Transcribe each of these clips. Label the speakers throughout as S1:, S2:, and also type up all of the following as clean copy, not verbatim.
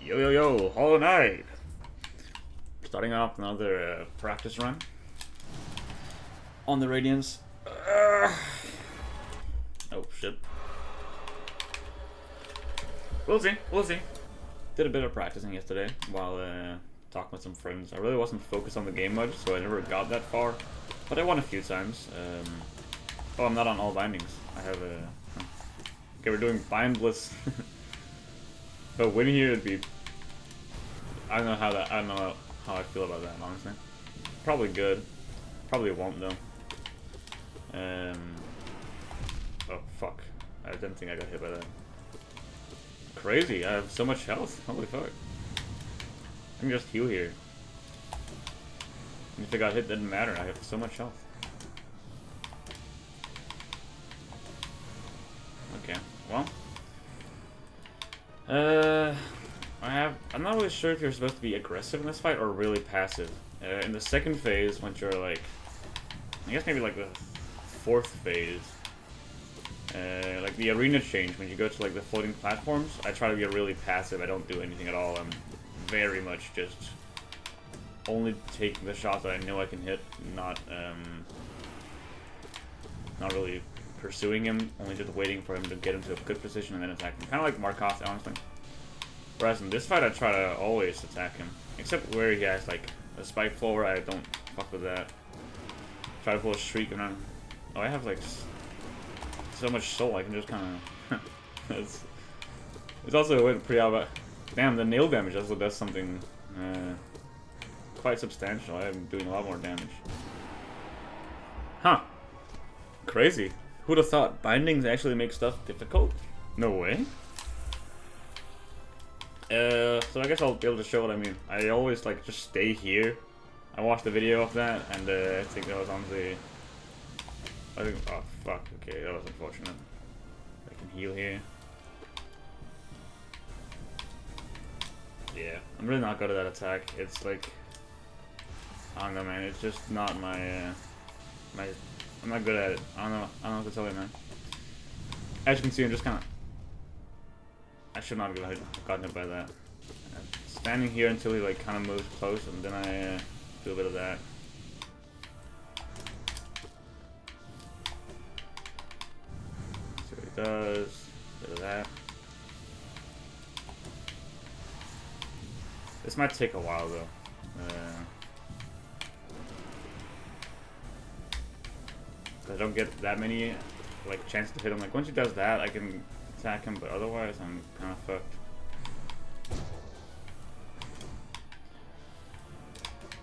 S1: Yo yo yo, Hollow Knight! Starting off another practice run on the Radiance. Oh shit. We'll see, we'll see. Did a bit of practicing yesterday while talking with some friends. I really wasn't focused on the game much, so I never got that far. But I won a few times. Oh, I'm not on all bindings. I have a... Okay, we're doing bindless. But winning here would be... I don't know how I feel about that, honestly. Probably good. Probably won't though. Oh fuck. I didn't think I got hit by that. Crazy, I have so much health. Holy fuck. I can just heal here. And if I got hit, didn't matter. I have so much health. Okay, well. I'm not really sure if you're supposed to be aggressive in this fight or really passive. In the second phase, once you're like, I guess maybe like the fourth phase, like the arena change, when you go to like the floating platforms, I try to be really passive. I don't do anything at all. I'm very much just only taking the shots that I know I can hit, not really pursuing him, only just waiting for him to get into a good position and then attacking. Kind of like Markov, honestly. Whereas in this fight, I try to always attack him. Except where he has, like, a spike floor, I don't fuck with that. Try to pull a streak and then... Oh, I have, like, so much soul, I can just kind of... It's also went pretty out, but... Damn, the nail damage also does something quite substantial. I'm doing a lot more damage. Huh. Crazy. Who'd have thought bindings actually make stuff difficult? No way. So I guess I'll be able to show what I mean. I always like just stay here. I watched the video of that, and I think that was on the... oh fuck, okay, that was unfortunate. I can heal here. Yeah, I'm really not good at that attack. It's like... I don't know, man, it's just not my... I'm not good at it. I don't know what to tell you, man. As you can see, I'm just kind of... I should not have gotten hit by that. Standing here until he like kind of moves close, and then I do a bit of that. See what he does. A bit of that. This might take a while though. I don't get that many like chances to hit him. Like once he does that, I can attack him, but otherwise I'm kind of fucked.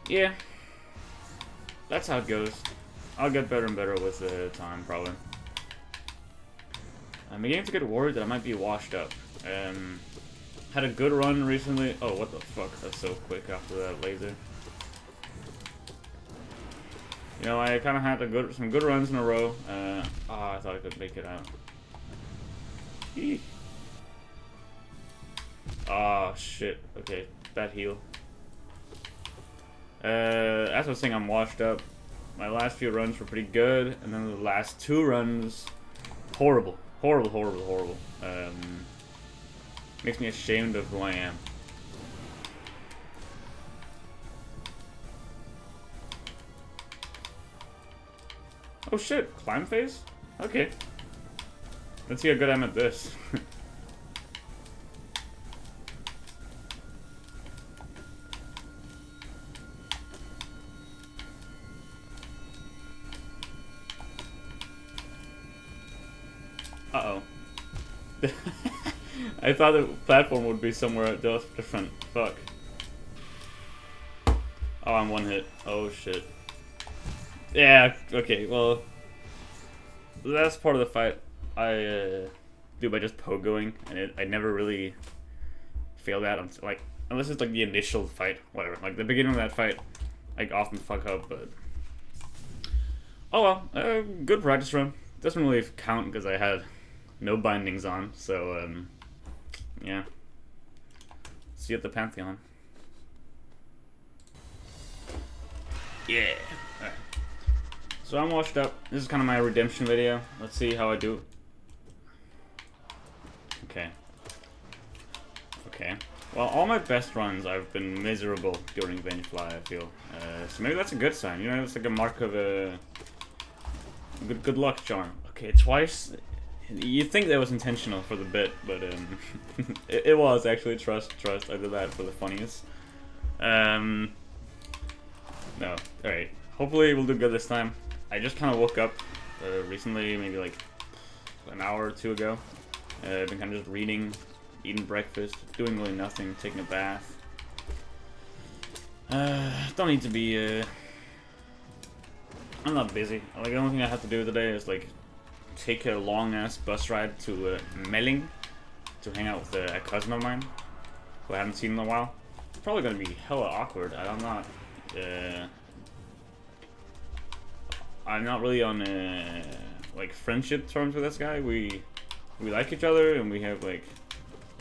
S1: Yeah, that's how it goes. I'll get better and better with time, probably. I'm beginning to get worried that I might be washed up. Had a good run recently. Oh, what the fuck? That's so quick after that laser. You know, I kind of had some good runs in a row. I thought I could make it out. Eek. Oh shit. Okay, bad heal. As I was saying, I'm washed up. My last few runs were pretty good, and then the last two runs, horrible. Horrible, horrible, horrible. Makes me ashamed of who I am. Oh shit, climb phase? Okay. Let's see how good I'm at this. Uh-oh. I thought the platform would be somewhere different. Fuck. Oh, I'm one hit. Oh shit. Yeah, okay, well... The last part of the fight I do by just pogoing, and I never really fail that until, like, unless it's like the initial fight, whatever. Like the beginning of that fight, I often fuck up, but oh well, good practice run. Doesn't really count because I had no bindings on, so yeah. See you at the Pantheon. Yeah. Alright. So I'm washed up. This is kind of my redemption video. Let's see how I do. Okay. Okay. Well, all my best runs, I've been miserable during Vengefly, I feel. So maybe that's a good sign, you know, it's like a mark of a good luck charm. Okay, twice. You'd think that was intentional for the bit, but it was actually. Trust. I did that for the funniest. No, alright. Hopefully we'll do good this time. I just kind of woke up recently, maybe like an hour or two ago. I've been kind of just reading, eating breakfast, doing really nothing, taking a bath. Don't need to be, I'm not busy. Like, the only thing I have to do today is, like, take a long-ass bus ride to Melling to hang out with a cousin of mine who I haven't seen in a while. It's probably gonna be hella awkward. I'm not really on, like, friendship terms with this guy. We like each other, and we have, like,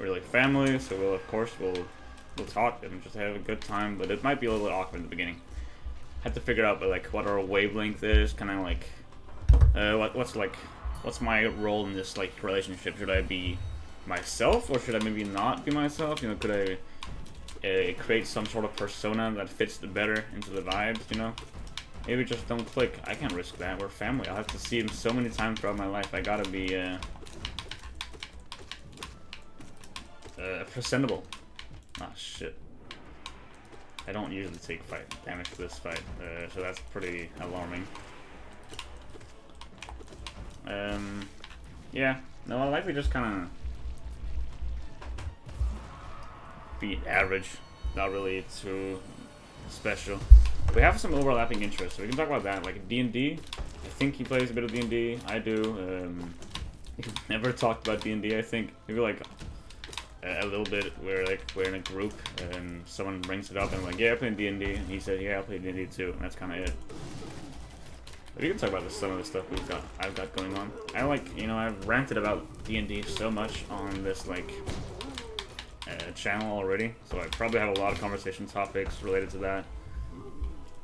S1: we're like family, so we'll, of course, we'll talk and just have a good time, but it might be a little bit awkward in the beginning. Have to figure out, like, what our wavelength is, kind of like, what's my role in this, like, relationship? Should I be myself, or should I maybe not be myself? You know, could I create some sort of persona that fits better into the vibes, you know? Maybe just don't click. I can't risk that. We're family. I'll have to see him so many times throughout my life. I gotta be, presentable. Ah, shit. I don't usually take fight damage for this fight, so that's pretty alarming. Yeah. No, I'll likely just kind of be average. Not really too special. We have some overlapping interests, so we can talk about that. Like D&D, I think he plays a bit of D&D. I do. We've never talked about D&D, I think. Maybe like a little bit where like we're in a group and someone brings it up and I'm like, yeah, I play D&D, and he said, yeah, I play D&D too, and that's kind of it. But we can talk about some of the stuff I've got going on. I like, you know, I've ranted about D&D so much on this like channel already, so I probably have a lot of conversation topics related to that.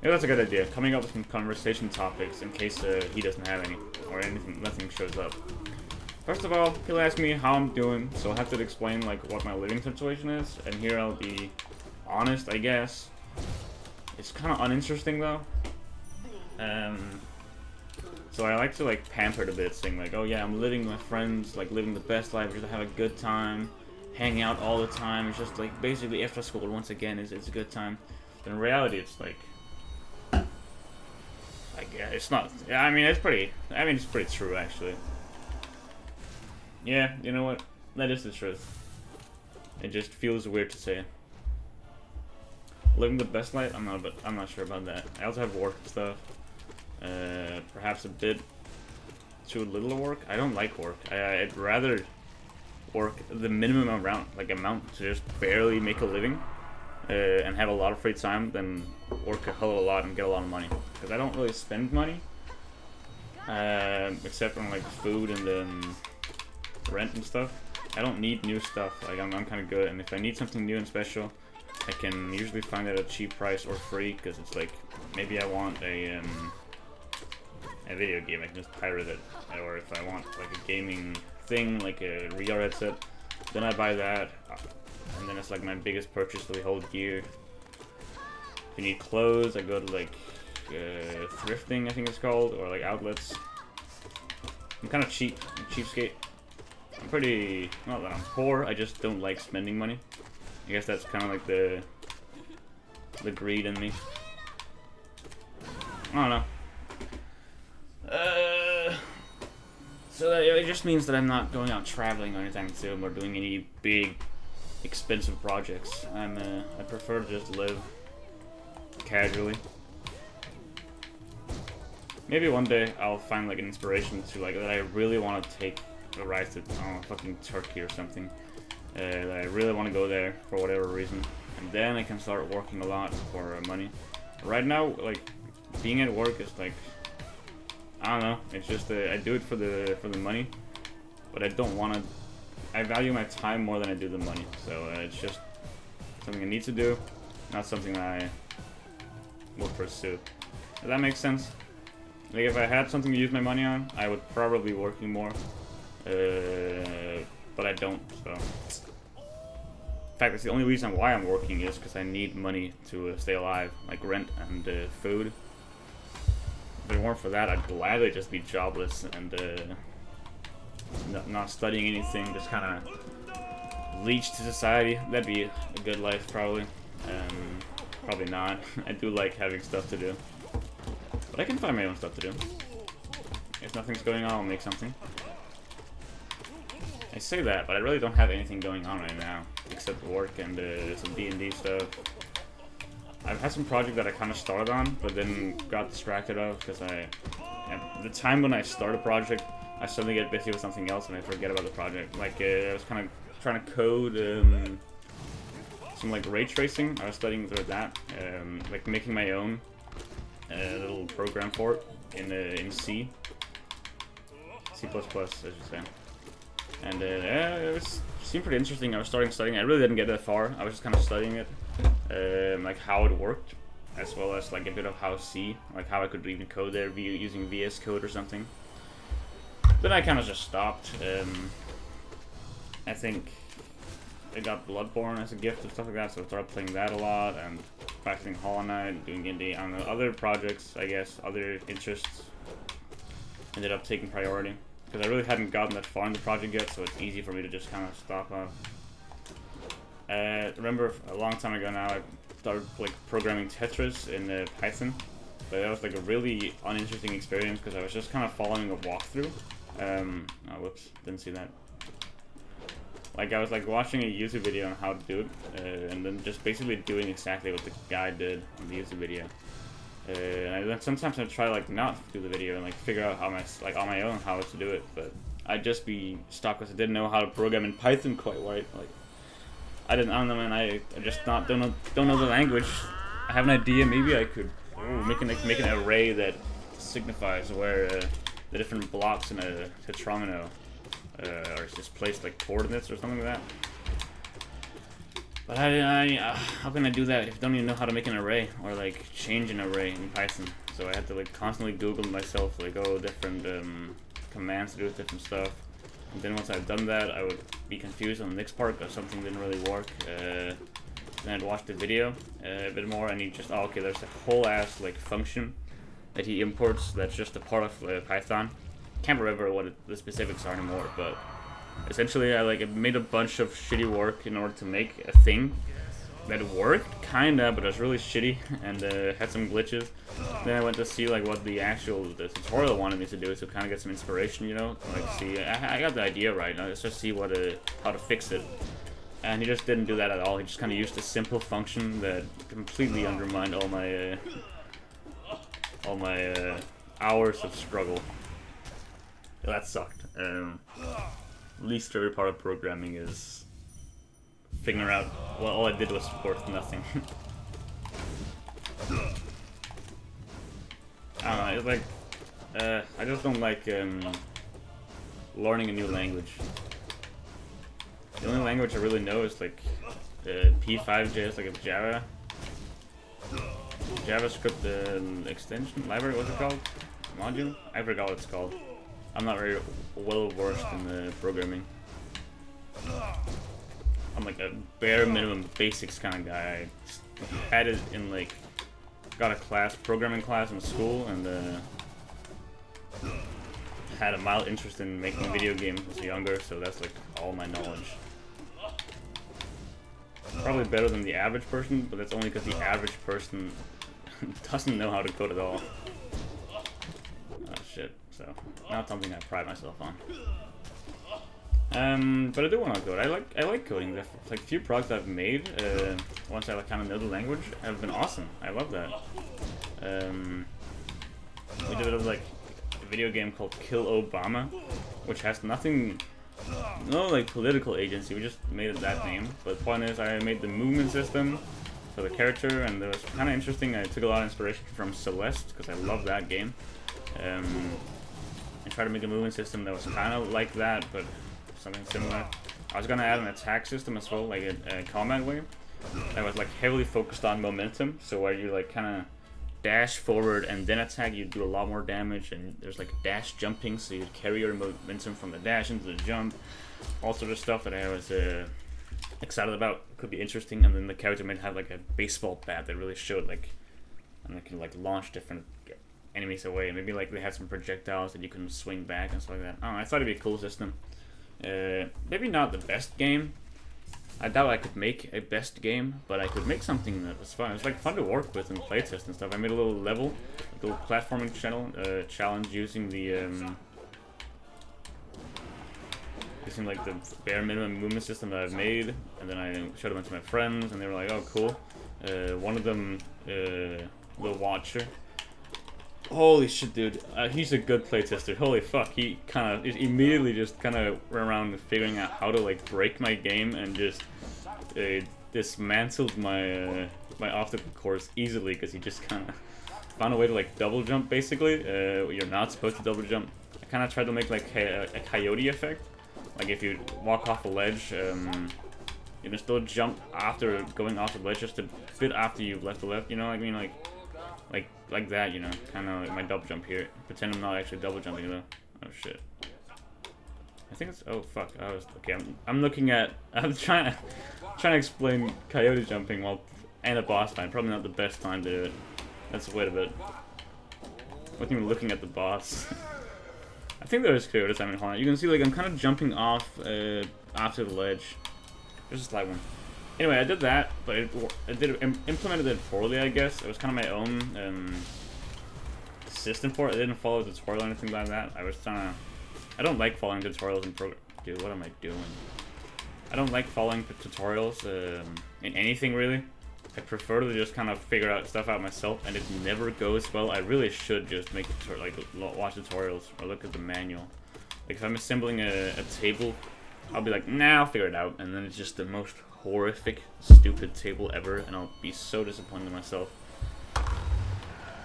S1: Yeah, that's a good idea. Coming up with some conversation topics in case he doesn't have any or anything, nothing shows up. First of all, he'll ask me how I'm doing, so I'll have to explain like what my living situation is, and here I'll be honest, I guess. It's kind of uninteresting though. So I like to like pamper it a bit, saying like, oh yeah, I'm living with my friends, like living the best life, just have a good time, hang out all the time. It's just like basically after school once again it's a good time. But in reality, it's like yeah, it's not. I mean, it's pretty true actually. Yeah, you know what? That is the truth. It just feels weird to say. Living the best life? I'm not sure about that. I also have work and stuff. Perhaps a bit too little work. I don't like work. I'd rather work the minimum amount to just barely make a living, and have a lot of free time than work a hell of a lot and get a lot of money. Because I don't really spend money, except on like food and then rent and stuff. I don't need new stuff. Like I'm kind of good, and if I need something new and special, I can usually find it at a cheap price or free. Because it's like maybe I want a video game, I can just pirate it. Or if I want like a gaming thing, like a VR headset, then I buy that, and then it's like my biggest purchase for the whole year. If you need clothes, I go to like thrifting, I think it's called, or like outlets. I'm kind of cheap, cheapskate. I'm pretty, not that I'm poor, I just don't like spending money. I guess that's kind of like the greed in me. I don't know. So it just means that I'm not going out traveling or anything soon, or doing any big, expensive projects. I prefer to just live casually. Maybe one day I'll find like an inspiration to like that I really want to take a ride to fucking Turkey or something. That I really want to go there for whatever reason, and then I can start working a lot for money. Right now, like being at work is like, I don't know. It's just I do it for the money, but I don't want to. I value my time more than I do the money, so it's just something I need to do, not something that I will pursue. Does that make sense? Like if I had something to use my money on, I would probably be working more, but I don't. So In fact, that's the only reason why I'm working is because I need money to stay alive, like rent and food. If it weren't for that, I'd gladly just be jobless and not studying anything, just kind of leech to society. That'd be a good life, probably. Probably not. I do like having stuff to do, but I can find my own stuff to do. If nothing's going on, I'll make something. I say that, but I really don't have anything going on right now, except work and some D&D stuff. I've had some project that I kind of started on, but then got distracted of, because at the time when I start a project, I suddenly get busy with something else and I forget about the project. Like, I was kind of trying to code some, like, ray tracing. I was studying through that, like, making my own little program for it in C. C++, I should say. And it seemed pretty interesting. I was studying. I really didn't get that far. I was just kind of studying it, like how it worked, as well as like a bit of how C, like how I could even code there using VS Code or something. Then I kind of just stopped. I think I got Bloodborne as a gift and stuff like that, so I started playing that a lot and practicing Hollow Knight, doing indie. I don't know, other projects, I guess, other interests ended up taking priority. Because I really hadn't gotten that far in the project yet, so it's easy for me to just kind of stop off. Remember a long time ago now, I started like programming Tetris in Python, but that was like a really uninteresting experience because I was just kind of following a walkthrough. Oh, whoops, didn't see that. Like I was like watching a YouTube video on how to do it, and then just basically doing exactly what the guy did on the YouTube video. And then sometimes I try like not do the video and like figure out how on my own how to do it, but I'd just be stuck because I didn't know how to program in Python quite right. Like I don't know, man. I just don't know the language. I have an idea. Maybe I could make an array that signifies where the different blocks in a tetromino are just placed, like coordinates or something like that. But how can I do that if I don't even know how to make an array or like change an array in Python? So I had to like constantly Google myself like different commands to do with different stuff. And then once I've done that, I would be confused on the next part because something didn't really work. Then I'd watch the video a bit more, and he just okay, there's a whole ass like function that he imports that's just a part of Python. Can't remember what the specifics are anymore, but. Essentially, I made a bunch of shitty work in order to make a thing that worked, kinda, but it was really shitty and had some glitches. Then I went to see like what the tutorial wanted me to do, to kind of get some inspiration, you know. Like, see, I got the idea right now. Let's just see how to fix it. And he just didn't do that at all. He just kind of used a simple function that completely undermined all my hours of struggle. That sucked. Least favorite part of programming is figuring out, well, all I did was worth nothing. I don't know, it's like, I just don't like learning a new language. The only language I really know is like P5AB, like a JavaScript extension, library, what's it called? Module? I forgot what it's called. I'm not very well versed in the programming. I'm like a bare minimum basics kind of guy. I had it in like, got a programming class in school, and had a mild interest in making video games when I was younger, so that's like all my knowledge. Probably better than the average person, but that's only because the average person doesn't know how to code at all. Oh shit. So, not something I pride myself on. But I do want to code. I like coding. Like few projects I've made, once I like kind of know the language, have been awesome. I love that. We did like a video game called Kill Obama, which has no like political agency. We just made it that name. But the point is, I made the movement system for the character, and it was kind of interesting. I took a lot of inspiration from Celeste because I love that game. I tried to make a movement system that was kind of like that, but something similar. I was gonna add an attack system as well, like a combat way. That was like heavily focused on momentum, so where you like kind of dash forward and then attack, you do a lot more damage, and there's like dash jumping, so you'd carry your momentum from the dash into the jump. All sort of stuff that I was excited about. could be interesting, and then the character might have like a baseball bat that really showed like, and it can like launch different enemies away, and maybe like they have some projectiles that you can swing back and stuff like that. I don't know, I thought it'd be a cool system. Maybe not the best game. I doubt I could make a best game, but I could make something that was fun. It was like fun to work with and playtest and stuff. I made a little level, a little platforming challenge using the using like the bare minimum movement system that I've made, and then I showed a bunch of my friends, and they were like, "Oh, cool." One of them, the Watcher. Holy shit, dude! He's a good playtester. Holy fuck! He kind of immediately just kind of went around figuring out how to like break my game and just dismantled my my obstacle course easily, because he just kind of found a way to like double jump. Basically, you're not supposed to double jump. I kind of tried to make like a coyote effect. Like if you walk off a ledge, you can still jump after going off the ledge just a bit after you've left the left. You know what I mean? Like that, you know, kind of like my double jump here. Pretend I'm not actually double jumping though. Oh shit. I think it's, oh fuck. I was okay. I'm looking at. I'm trying to explain coyote jumping while and a boss fight. Probably not the best time to do it. Let's wait a bit. I wasn't even looking at the boss. I think there is coyote time in Holland. You can see like I'm kind of jumping off after the ledge. There's a slight one. Anyway, I did that, but implemented it poorly, I guess. It was kind of my own system for it. I didn't follow a tutorial or anything like that. I was trying to... I don't like following tutorials in program... Dude, what am I doing? I don't like following tutorials in anything, really. I prefer to just kind of figure out stuff out myself, and it never goes well. I really should just make like watch tutorials or look at the manual. Like if I'm assembling a table, I'll be like, nah, I'll figure it out, and then it's just the most horrific, stupid table ever, and I'll be so disappointed in myself.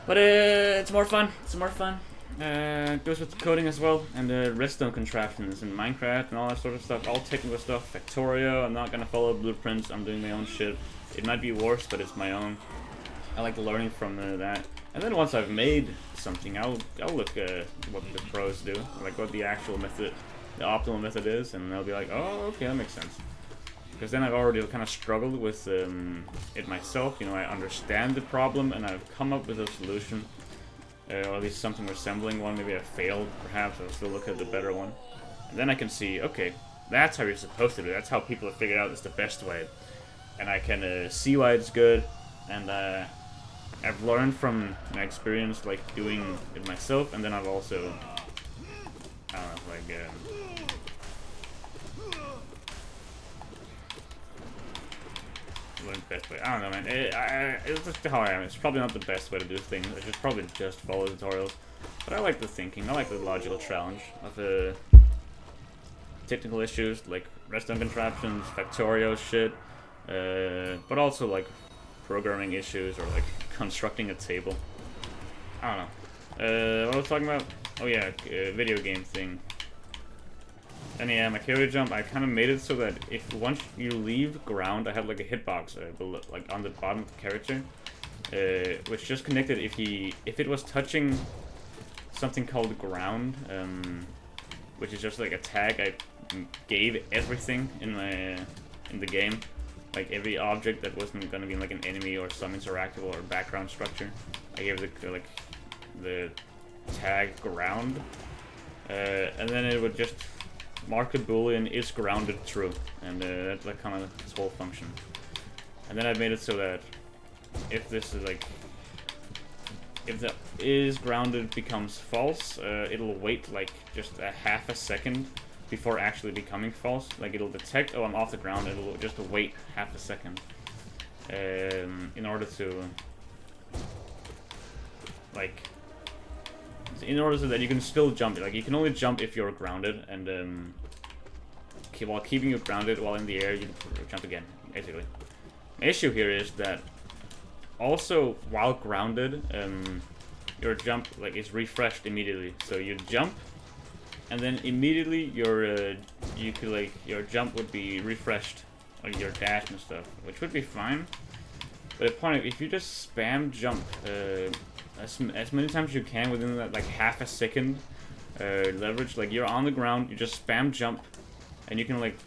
S1: But it's more fun. It's more fun. Goes with coding as well, and redstone contraptions and Minecraft and all that sort of stuff. All technical stuff. Factorio. I'm not gonna follow blueprints. I'm doing my own shit. It might be worse, but it's my own. I like learning from that. And then once I've made something, I'll look at what the pros do, like what the actual method, the optimal method is, and I'll be like, oh, okay, that makes sense. Because then I've already kind of struggled with it myself. You know, I understand the problem and I've come up with a solution, or at least something resembling one. Maybe I failed, perhaps. I'll still look at the better one, and then I can see, okay, that's how you're supposed to do it. That's how people have figured out it's the best way, and I can see why it's good. And I've learned from my experience, like doing it myself, and then I've also, I don't know, like. Best way. I don't know, man. It's just how I am. It's probably not the best way to do things. I should probably just follow tutorials. But I like the thinking. I like the logical challenge of the technical issues like redstone contraptions, Factorio shit, but also like programming issues or like constructing a table. I don't know. What I was talking about? Oh yeah, video game thing. And yeah, my coyote jump, I kind of made it so that if once you leave ground, I had like a hitbox like on the bottom of the character, which just connected if it was touching something called ground, which is just like a tag I gave everything in the game, like every object that wasn't gonna be like an enemy or some interactive or background structure. I gave the tag ground, and then it would just mark the boolean is grounded true, and that's like kind of its whole function. And then I made it so that if this is like, if the is grounded becomes false, it'll wait like just a half a second before actually becoming false. Like it'll detect, oh, I'm off the ground, it'll just wait half a second in order to like, in order so that you can still jump. Like you can only jump if you're grounded, and while keeping you grounded while in the air, you can jump again, basically. The issue here is that also while grounded, your jump like is refreshed immediately. So you jump, and then immediately your your jump would be refreshed, like your dash and stuff, which would be fine. But the point, if you just spam jump as many times as you can within that like half a second leverage, like you're on the ground, you just spam jump, and you can like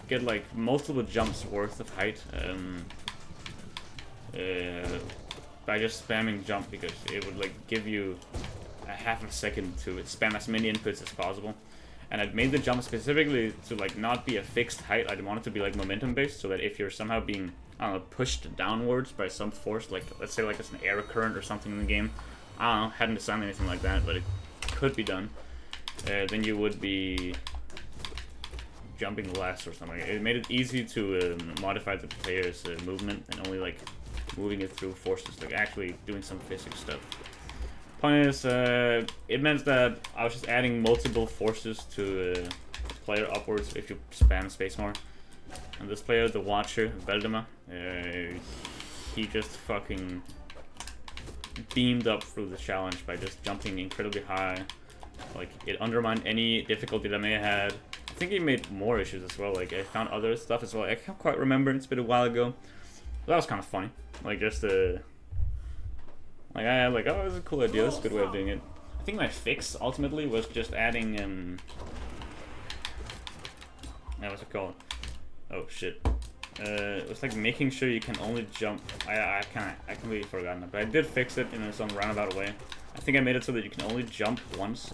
S1: get like multiple jumps worth of height by just spamming jump, because it would like give you a half a second to spam as many inputs as possible. And I'd made the jump specifically to like not be a fixed height. I'd want it to be like momentum based, so that if you're somehow being, I don't know, pushed downwards by some force, like let's say like it's an air current or something in the game. I don't know, hadn't designed anything like that, but it could be done. Then you would be jumping less or something. It made it easy to modify the player's movement and only like moving it through forces, like actually doing some physics stuff. Point is, it meant that I was just adding multiple forces to player upwards if you spam spacebar. And this player, the Watcher, Valdemar, he just fucking beamed up through the challenge by just jumping incredibly high. Like, it undermined any difficulty that I may have had. I think he made more issues as well. Like, I found other stuff as well. I can't quite remember, it's been a while ago. But that was kind of funny. Like, just like, I had like, oh, this is a cool idea, that's a good way of doing it. I think my fix, ultimately, was just adding, what's it called? Oh, shit. It was like making sure you can only jump. I completely forgotten it, but I did fix it in some roundabout way. I think I made it so that you can only jump once.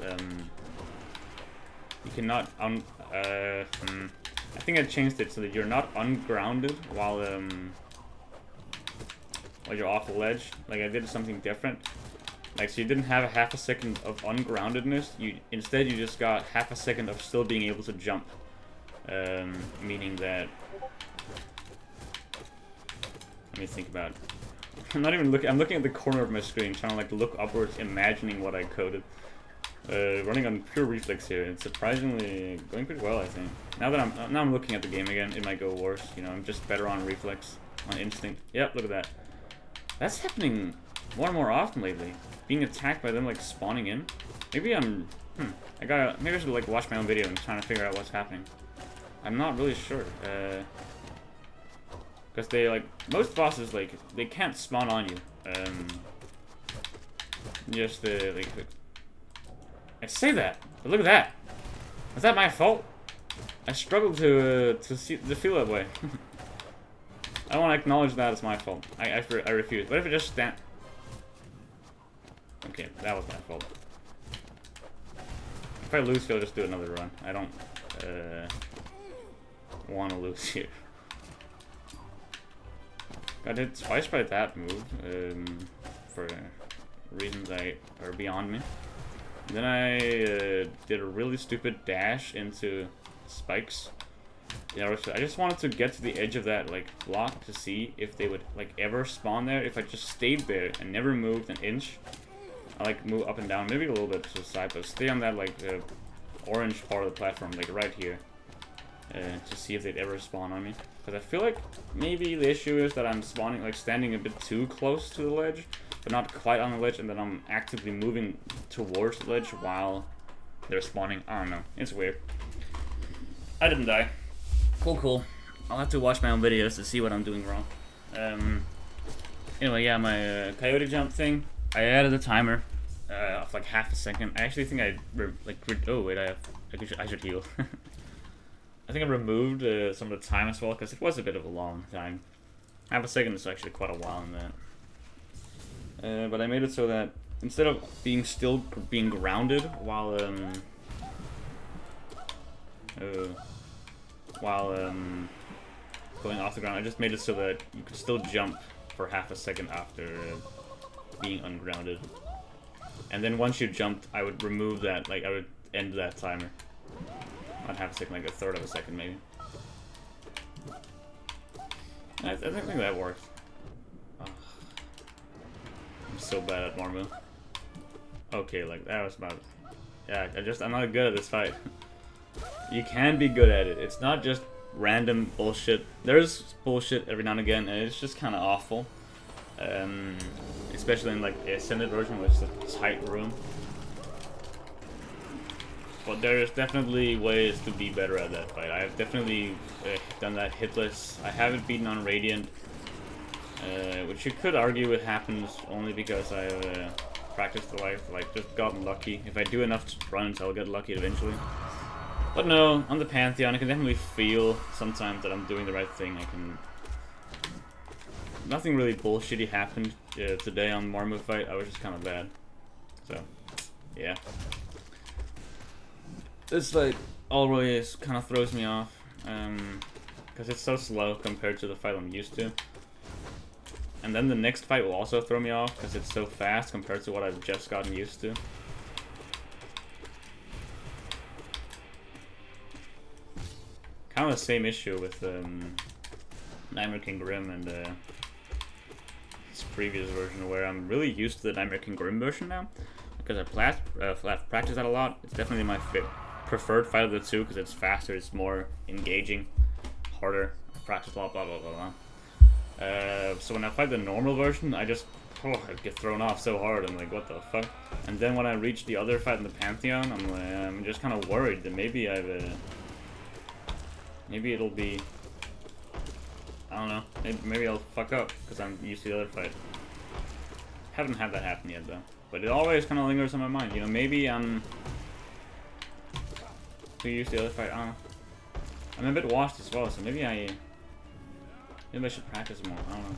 S1: You cannot I think I changed it so that you're not ungrounded while you're off the ledge. Like, I did something different. Like, so you didn't have a half a second of ungroundedness. Instead you just got half a second of still being able to jump. Meaning that, let me think about it. I'm not even looking. I'm looking at the corner of my screen, trying to like look upwards, imagining what I coded. Running on pure reflex here. It's surprisingly going pretty well, I think. Now I'm looking at the game again, it might go worse. You know, I'm just better on reflex, on instinct. Yep, look at that. That's happening more and more often lately. Being attacked by them like spawning in. Maybe I'm. Maybe I should like watch my own video and trying to figure out what's happening. I'm not really sure. Because they, like, most bosses, like, they can't spawn on you. Just, like, I say that, but look at that. Is that my fault? I struggle to feel that way. I don't want to acknowledge that as my fault. I refuse. What if it just stand? Okay, that was my fault. If I lose, I'll just do another run. I don't, want to lose here. Got hit twice by that move, for reasons that are beyond me. And then I did a really stupid dash into spikes. You know, I just wanted to get to the edge of that like block to see if they would like ever spawn there. If I just stayed there and never moved an inch, I like move up and down, maybe a little bit to the side, but stay on that like orange part of the platform, like right here, to see if they'd ever spawn on me. Because I feel like maybe the issue is that I'm spawning, like standing a bit too close to the ledge, but not quite on the ledge, and then I'm actively moving towards the ledge while they're spawning. I don't know. It's weird. I didn't die. Cool. I'll have to watch my own videos to see what I'm doing wrong. Anyway, yeah, my coyote jump thing, I added a timer of like half a second. I actually think oh wait, I should heal. I think I removed some of the time as well, because it was a bit of a long time. Half a second is actually quite a while in that. But I made it so that instead of being grounded while going off the ground, I just made it so that you could still jump for half a second after being ungrounded. And then once you jumped, I would remove that, like I would end that timer. Not half a second, like a third of a second maybe. I think that works. Oh. I'm so bad at Marmu. Okay, like that was about. Yeah, I'm not good at this fight. You can be good at it. It's not just random bullshit. There's bullshit every now and again, and it's just kind of awful. Especially in like the Ascended version, which is a tight room. But there's definitely ways to be better at that fight. I've definitely done that hitless. I haven't beaten on Radiant, which you could argue it happens only because I've practiced the life, like just gotten lucky. If I do enough runs, I'll get lucky eventually. But no, on the Pantheon, I can definitely feel sometimes that I'm doing the right thing. I can... Nothing really bullshitty happened today on Marmot fight. I was just kind of bad. So, yeah. This fight always kind of throws me off. Because it's so slow compared to the fight I'm used to. And then the next fight will also throw me off because it's so fast compared to what I've just gotten used to. Kind of the same issue with Nightmare King Grim and its previous version, where I'm really used to the Nightmare King Grim version now because I've practiced that a lot. It's definitely my preferred fight of the two because it's faster, it's more engaging, harder. I practice a lot, blah blah blah blah. So when I fight the normal version, I get thrown off so hard. I'm like, what the fuck? And then when I reach the other fight in the Pantheon, I'm just kind of worried that maybe maybe it'll be, I don't know, maybe I'll fuck up because I'm used to the other fight. Haven't had that happen yet though, but it always kind of lingers on my mind. You know, maybe I'm too used to the other fight. I don't know. I'm a bit washed as well, so maybe I should practice more. I don't know.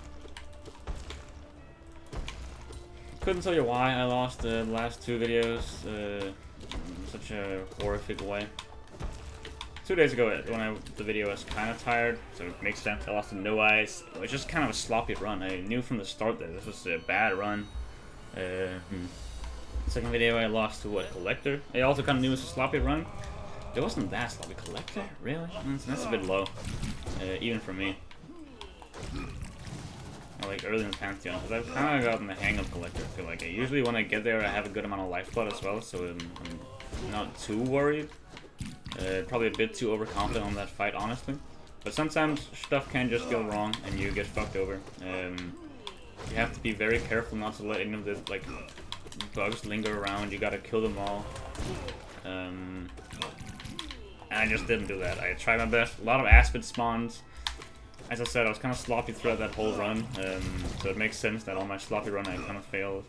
S1: Couldn't tell you why I lost the last two videos in such a horrific way. 2 days ago, the video was kind of tired, so it makes sense. I lost to No Eyes. It was just kind of a sloppy run. I knew from the start that this was a bad run. Second video, I lost to what, Collector? I also kind of knew it was a sloppy run. It wasn't that sloppy. Collector? Really? That's a bit low, even for me. Like early in the Pantheon, because I've kind of gotten the hang of Collector. I feel like usually when I get there, I have a good amount of lifeblood as well, so I'm not too worried. Probably a bit too overconfident on that fight, honestly. But sometimes stuff can just go wrong and you get fucked over. You have to be very careful not to let any of the bugs linger around. You gotta kill them all. And I just didn't do that. I tried my best. A lot of Aspid spawns. As I said, I was kind of sloppy throughout that whole run. So it makes sense that on my sloppy run I kind of failed.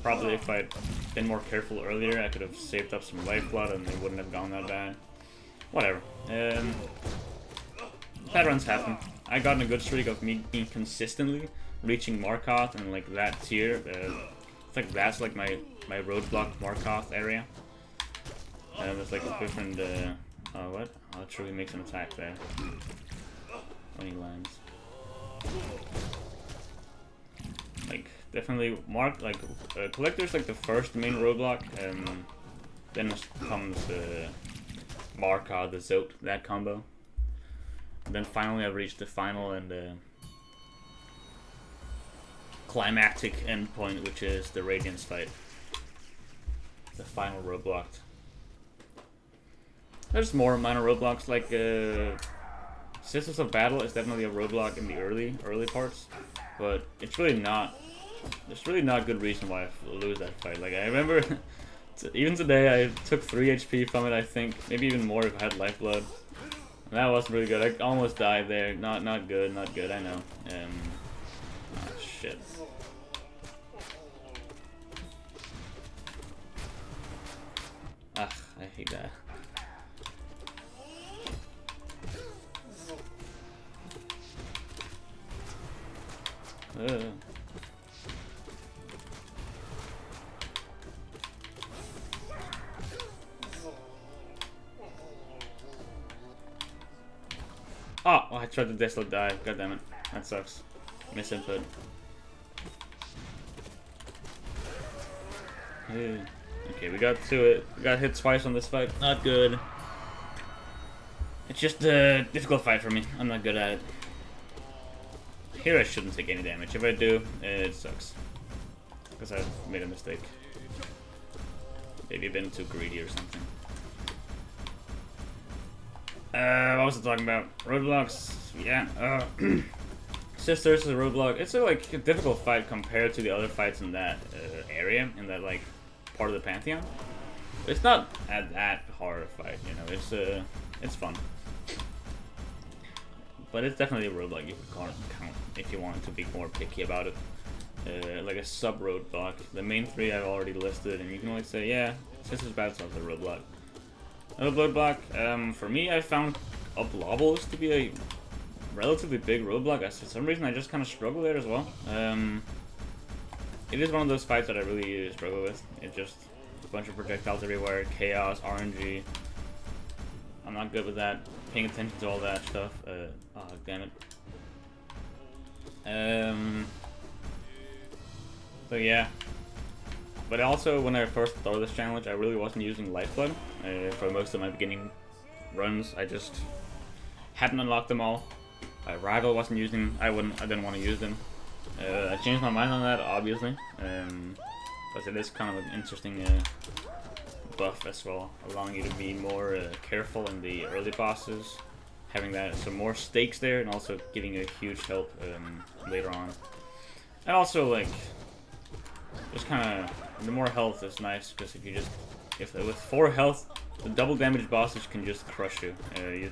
S1: Probably if I'd been more careful earlier, I could have saved up some lifeblood and it wouldn't have gone that bad. Whatever. Bad runs happen. I got in a good streak of me consistently reaching Markoth and like that tier. I think that's like my roadblock Markoth area. There's like a different. Oh what? Oh, true. He makes an attack there when he lands. Like definitely Collector's like the first main roadblock, then comes Markoth, the Zote, that combo. And then finally I've reached the final and climactic endpoint, which is the Radiance fight. The final roadblock. There's more minor roadblocks, like Sisters of Battle is definitely a roadblock in the early parts, but it's really not. There's really not good reason why I lose that fight. Like I remember, even today I took 3 HP from it. I think maybe even more if I had lifeblood. And that wasn't really good. I almost died there. Not good. Not good. I know. Oh shit. Ah, I hate that. Oh, I tried to Desolate dive. God damn it. That sucks. Misinput. Okay, we got to it. We got hit twice on this fight. Not good. It's just a difficult fight for me. I'm not good at it. Here I shouldn't take any damage. If I do, it sucks. Because I've made a mistake. Maybe been too greedy or something. What was I talking about? Roadblocks? Yeah. Sisters is a roadblock. It's a difficult fight compared to the other fights in that area, in that like part of the Pantheon. It's not that hard a fight, you know. It's fun. But it's definitely a roadblock you could count if you wanted to be more picky about it. Like a sub-roadblock. The main 3 I've already listed, and you can always say, yeah, Sisters Battle is a roadblock. Another roadblock. For me, I found Oblobbles to be a relatively big roadblock. For some reason, I just kind of struggle there as well. It is one of those fights that I really struggle with. It's just a bunch of projectiles everywhere, chaos, RNG. I'm not good with that. Paying attention to all that stuff. Oh, damn it. So yeah. But also, when I first started this challenge, I really wasn't using Lifeblood. For most of my beginning runs, I just hadn't unlocked them all. My rival wasn't using. I didn't want to use them. I changed my mind on that, obviously. But it is kind of an interesting buff as well, allowing you to be more careful in the early bosses, having that some more stakes there, and also giving you a huge help later on. And also, like, just kind of the more health is nice, because if with 4 health, the double damage bosses can just crush you. You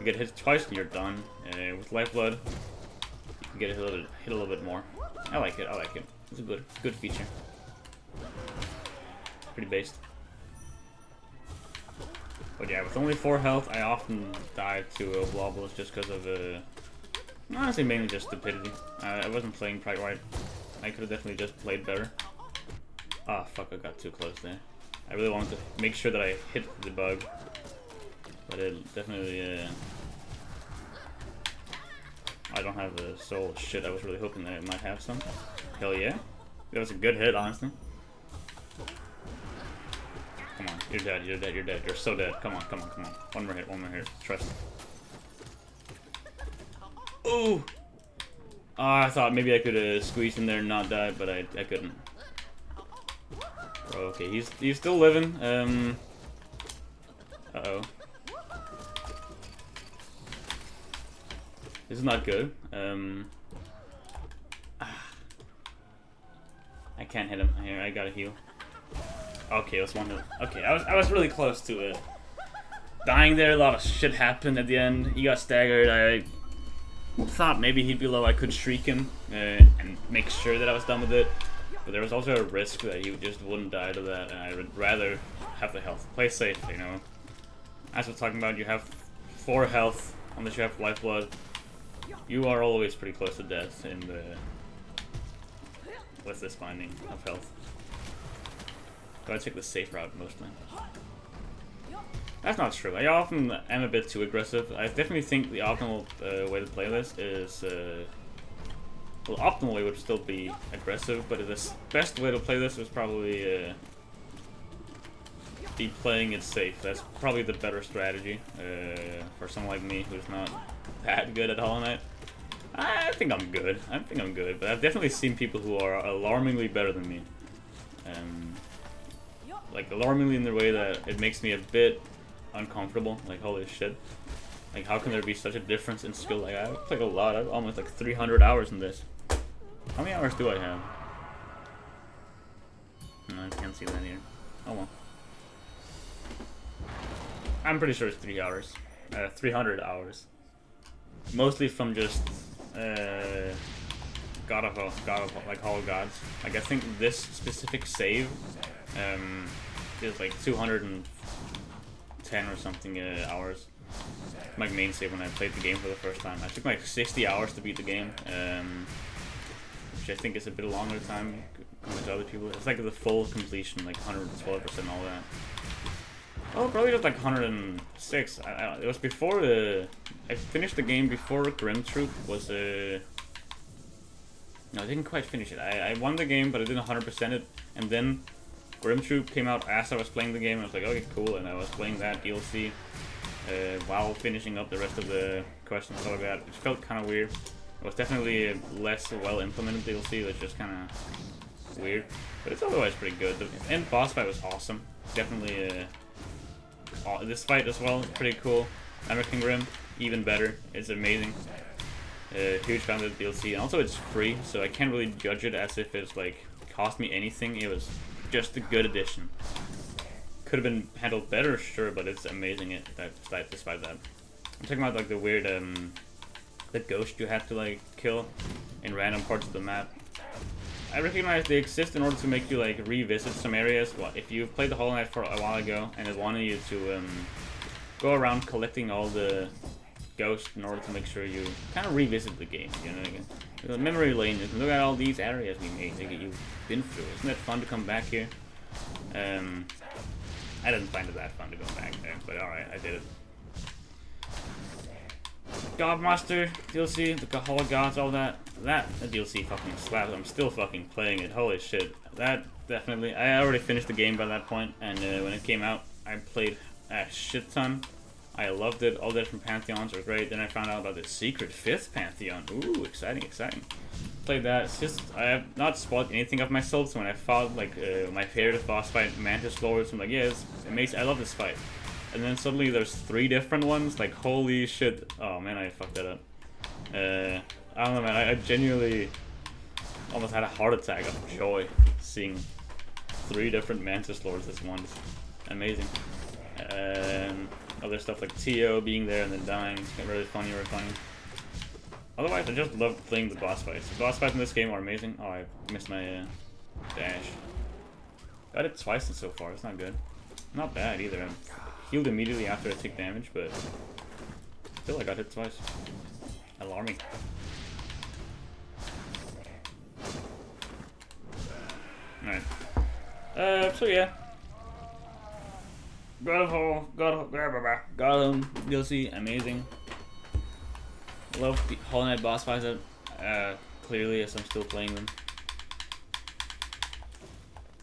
S1: get hit twice and you're done. With Lifeblood, you can get hit a little bit more. I like it. It's a good feature. Pretty based. But yeah, with only 4 health, I often die to Oblobbles just because of honestly mainly just stupidity. I wasn't playing quite right. I could have definitely just played better. Ah, fuck, I got too close there. I really wanted to make sure that I hit the bug. But it definitely, I don't have the soul shit. I was really hoping that it might have some. Hell yeah. That was a good hit, honestly. Come on, you're dead, you're so dead. Come on. One more hit, trust. Ooh! Oh, I thought maybe I could squeeze in there and not die, but I couldn't. Bro, okay, he's still living. Uh-oh. This is not good. I can't hit him. Here, I gotta heal. Okay, let's one hit. Okay, I was really close to it. Dying there, a lot of shit happened at the end. He got staggered. I thought maybe he'd be low. I could shriek him and make sure that I was done with it. But there was also a risk that he just wouldn't die to that, and I would rather have the health. Play safe, you know. As we're talking about, you have 4 health, unless you have Lifeblood. You are always pretty close to death in the with this binding of health. Go ahead and take the safe route mostly. That's not true. I often am a bit too aggressive. I definitely think the optimal way to play this is well, optimal way would still be aggressive, but the best way to play this is probably be playing it safe. That's probably the better strategy for someone like me who's not that good at Hollow Knight. I think I'm good. But I've definitely seen people who are alarmingly better than me. Like, alarmingly in the way that it makes me a bit uncomfortable. Like, holy shit. Like, how can there be such a difference in skill? Like, I've played a lot. I've almost like 300 hours in this. How many hours do I have? No, I can't see that here. Oh well. I'm pretty sure it's 3 hours. 300 hours. Mostly from just God of like Hollow Gods. Like, I think this specific save is like 210 or something hours. My main save when I played the game for the first time. I took like 60 hours to beat the game, which I think is a bit longer time compared to other people. It's like the full completion, like 112% all that. Oh, probably just like 106. It was before I finished the game before Grim Troop was no, I didn't quite finish it. I won the game, but I didn't 100% it, and then Grim Troop came out as I was playing the game, and I was like, okay, cool, and I was playing that DLC while finishing up the rest of the quests and stuff like that, which felt kind of weird. It was definitely a less well-implemented DLC, that's just kind of weird, but it's otherwise pretty good. The end boss fight was awesome. Definitely this fight as well, pretty cool. American Grim, even better. It's amazing. Huge fan of the DLC, and also it's free, so I can't really judge it as if it's like cost me anything. It was just a good addition. Could have been handled better, sure, but it's amazing despite that. I'm talking about like the weird the ghost you have to like kill in random parts of the map. I recognize they exist in order to make you like revisit some areas. Well, if you've played the Hollow Knight for a while ago and it wanted you to go around collecting all the ghosts in order to make sure you kind of revisit the game, you know, like a memory lane. You can look at all these areas we made that you've been through. Isn't that fun to come back here? I didn't find it that fun to go back there, but alright, I did it. Godmaster DLC, the Hollow Gods, all that. That DLC fucking slaps. I'm still fucking playing it. Holy shit. That definitely. I already finished the game by that point, and when it came out, I played a shit ton. I loved it. All the different Pantheons were great. Then I found out about the secret 5th Pantheon. Ooh, exciting, exciting. Played that. It's just, I have not spoiled anything of myself, so when I fought like my favorite boss fight, Mantis Lords, I'm like, yeah, it's amazing. I love this fight. And then suddenly there's 3 different ones. Like, holy shit. Oh man, I fucked that up. I don't know, man. I genuinely almost had a heart attack of joy seeing 3 different Mantis Lords at once. Amazing. Other stuff like Tio being there and then dying. It's really funny, really funny. Otherwise, I just love playing the boss fights. The boss fights in this game are amazing. Oh, I missed my dash. Got it twice so far. It's not good. Not bad either. I'm healed immediately after I take damage, but still I got hit twice. Alarming. Alright. So yeah. God of DLC, amazing. Love the Hollow Knight boss fights, clearly, as I'm still playing them.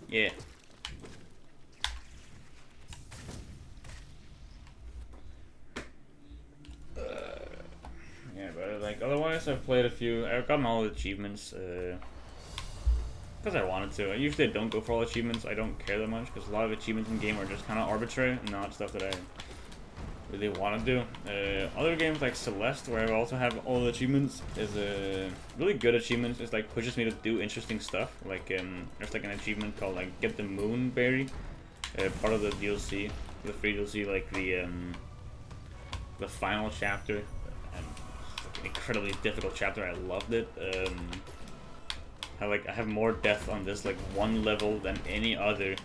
S1: Yeah. Yeah, but like, otherwise I've played a few, I've gotten all the achievements, because I wanted to. I usually don't go for all achievements. I don't care that much because a lot of achievements in game are just kind of arbitrary and not stuff that I really want to do. Other games like Celeste, where I also have all the achievements, is a really good achievement. It's like pushes me to do interesting stuff. Like there's like an achievement called like Get the Moon Berry, part of the DLC, the free DLC, like the final chapter, an incredibly difficult chapter. I loved it. I have more death on this like one level than any other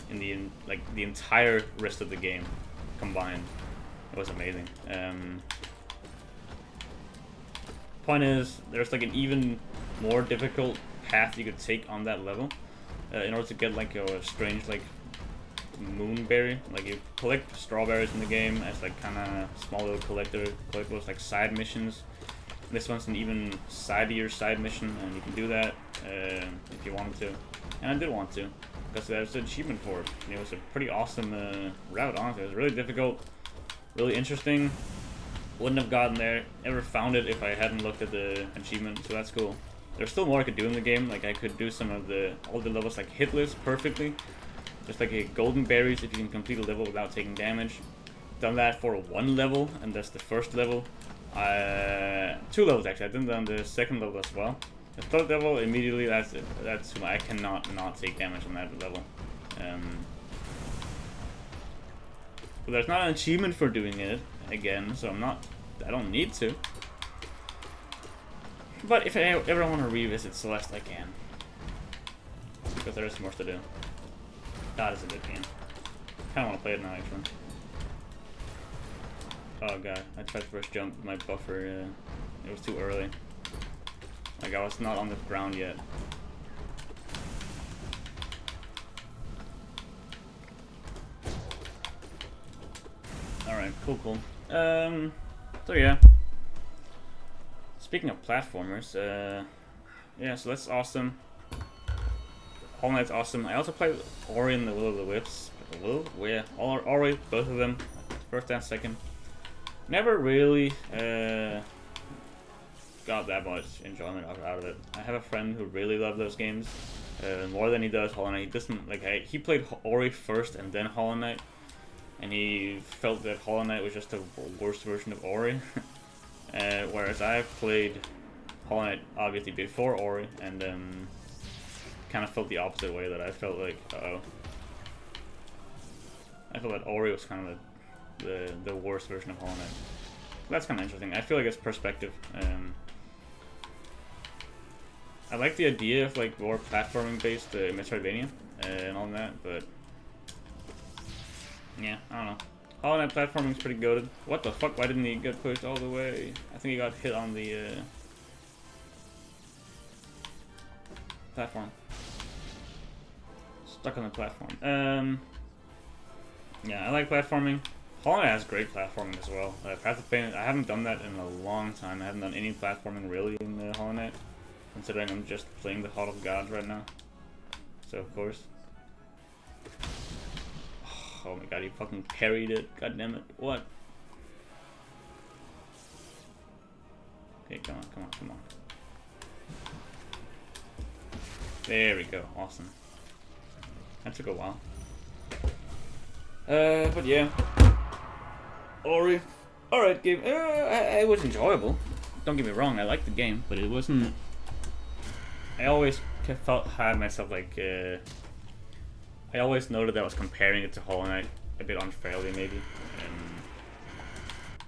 S1: in the entire rest of the game combined. It was amazing. Point is, there's like an even more difficult path you could take on that level in order to get like a strange like moonberry. Like you collect strawberries in the game as like kind of small little collectibles like side missions. This one's an even sidier side mission, and you can do that if you wanted to. And I did want to, because there's an achievement for it. It was a pretty awesome route, honestly. It was really difficult, really interesting. Wouldn't have gotten there, ever found it if I hadn't looked at the achievement, so that's cool. There's still more I could do in the game. Like I could do some of all the levels like hitless perfectly. Just like a golden berries if you can complete a level without taking damage. Done that for 1 level, and that's the first level. 2 levels actually. I did that on the second level as well. The third level, immediately that's I cannot not take damage on that level. But there's not an achievement for doing it again, so I don't need to. But if I ever want to revisit Celeste, I can, because there is more to do. God, it's a good game. Kind of want to play it now, actually. Oh god, I tried to first jump with my buffer, it was too early. Like I was not on the ground yet. Alright, cool. So yeah. Speaking of platformers, yeah, so that's awesome. Hollow Knight's awesome. I also played Ori and the Will of the Wisps. Ori, both of them, first and second. Never really got that much enjoyment out of it. I have a friend who really loved those games more than he does Hollow Knight. He doesn't like. He played Ori first and then Hollow Knight, and he felt that Hollow Knight was just a worse version of Ori. Whereas I've played Hollow Knight obviously before Ori, and kind of felt the opposite way. That I felt like, I felt that Ori was kind of the worst version of Hollow Knight. That's kind of interesting. I feel like it's perspective. I like the idea of like more platforming-based Metroidvania and all that, but yeah, I don't know. Hollow Knight platforming is pretty goated. What the fuck? Why didn't he get pushed all the way? I think he got hit on the platform. Stuck on the platform. Yeah, I like platforming. Hollow Knight has great platforming as well. Path of Pain, I haven't done that in a long time. I haven't done any platforming really in Hollow Knight, considering I'm just playing the Heart of Gods right now. So, of course. Oh my god, he fucking parried it. God damn it. What? Okay, come on, come on, come on. There we go. Awesome. That took a while. But yeah. Ori. Alright, game. It was enjoyable. Don't get me wrong, I liked the game, but it wasn't. I always had myself like. I always noted that I was comparing it to Hollow Knight a bit unfairly, maybe.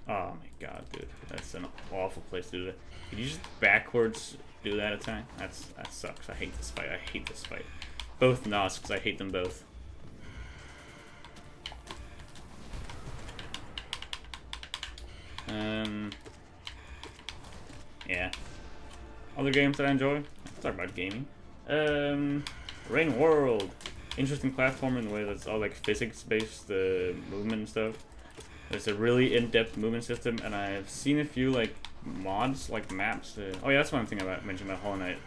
S1: Oh my god, dude. That's an awful place to do that. Could you just backwards do that attack? That sucks. I hate this fight. I hate this fight. Both Nosks, I hate them both. Yeah. Other games that I enjoy? Let's talk about gaming. Rain World. Interesting platform in the way that's all like physics-based movement and stuff. There's a really in-depth movement system, and I've seen a few like mods, like maps. Oh yeah, that's one thing I mentioned about Hollow Knight.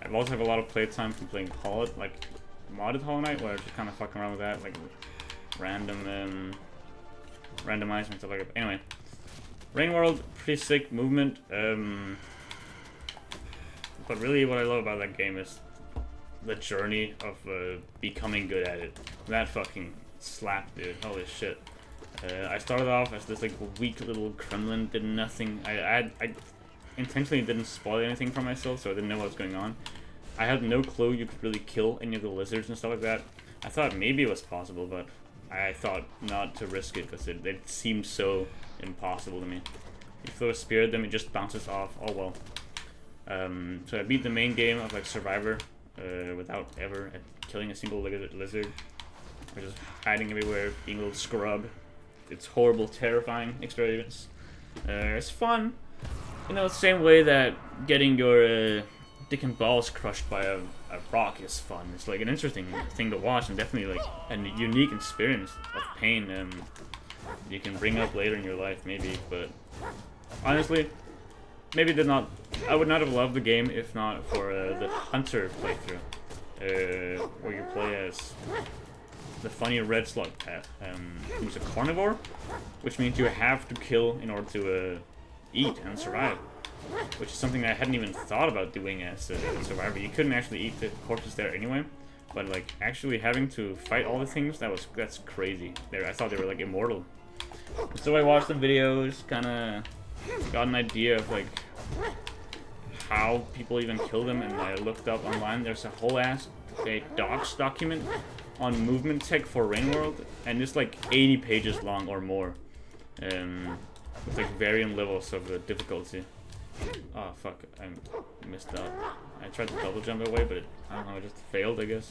S1: I've also have a lot of playtime from playing modded Hollow Knight, where I just kind of fucking around with that, like random randomizing and stuff like that. Anyway, Rain World, pretty sick movement. But really, what I love about that game is the journey of becoming good at it. That fucking slap, dude. Holy shit. I started off as this like weak little Kremlin, did nothing. I intentionally didn't spoil anything for myself, so I didn't know what was going on. I had no clue you could really kill any of the lizards and stuff like that. I thought maybe it was possible, but I thought not to risk it because it seemed so impossible to me. You throw a spear at them, it just bounces off. Oh well. So I beat the main game of like Survivor without ever killing a single lizard. Or just hiding everywhere, being a little scrub. It's horrible, terrifying experience. It's fun. You know, the same way that getting your dick and balls crushed by a rock is fun. It's like an interesting thing to watch and definitely like a unique experience of pain you can bring up later in your life maybe, but honestly, maybe I would not have loved the game if not for the Hunter playthrough, where you play as the funny red slug path, who's a carnivore, which means you have to kill in order to eat and survive, which is something I hadn't even thought about doing as a survivor. You couldn't actually eat the corpses there anyway, but like actually having to fight all the things, that's crazy. I thought they were like immortal. So I watched some videos, kind of got an idea of like how people even kill them, and I looked up online. There's a whole ass docs document on movement tech for Rain World, and it's like 80 pages long or more, with like varying levels of difficulty. Oh fuck, I missed out. I tried to double jump away, but I don't know, I just failed, I guess.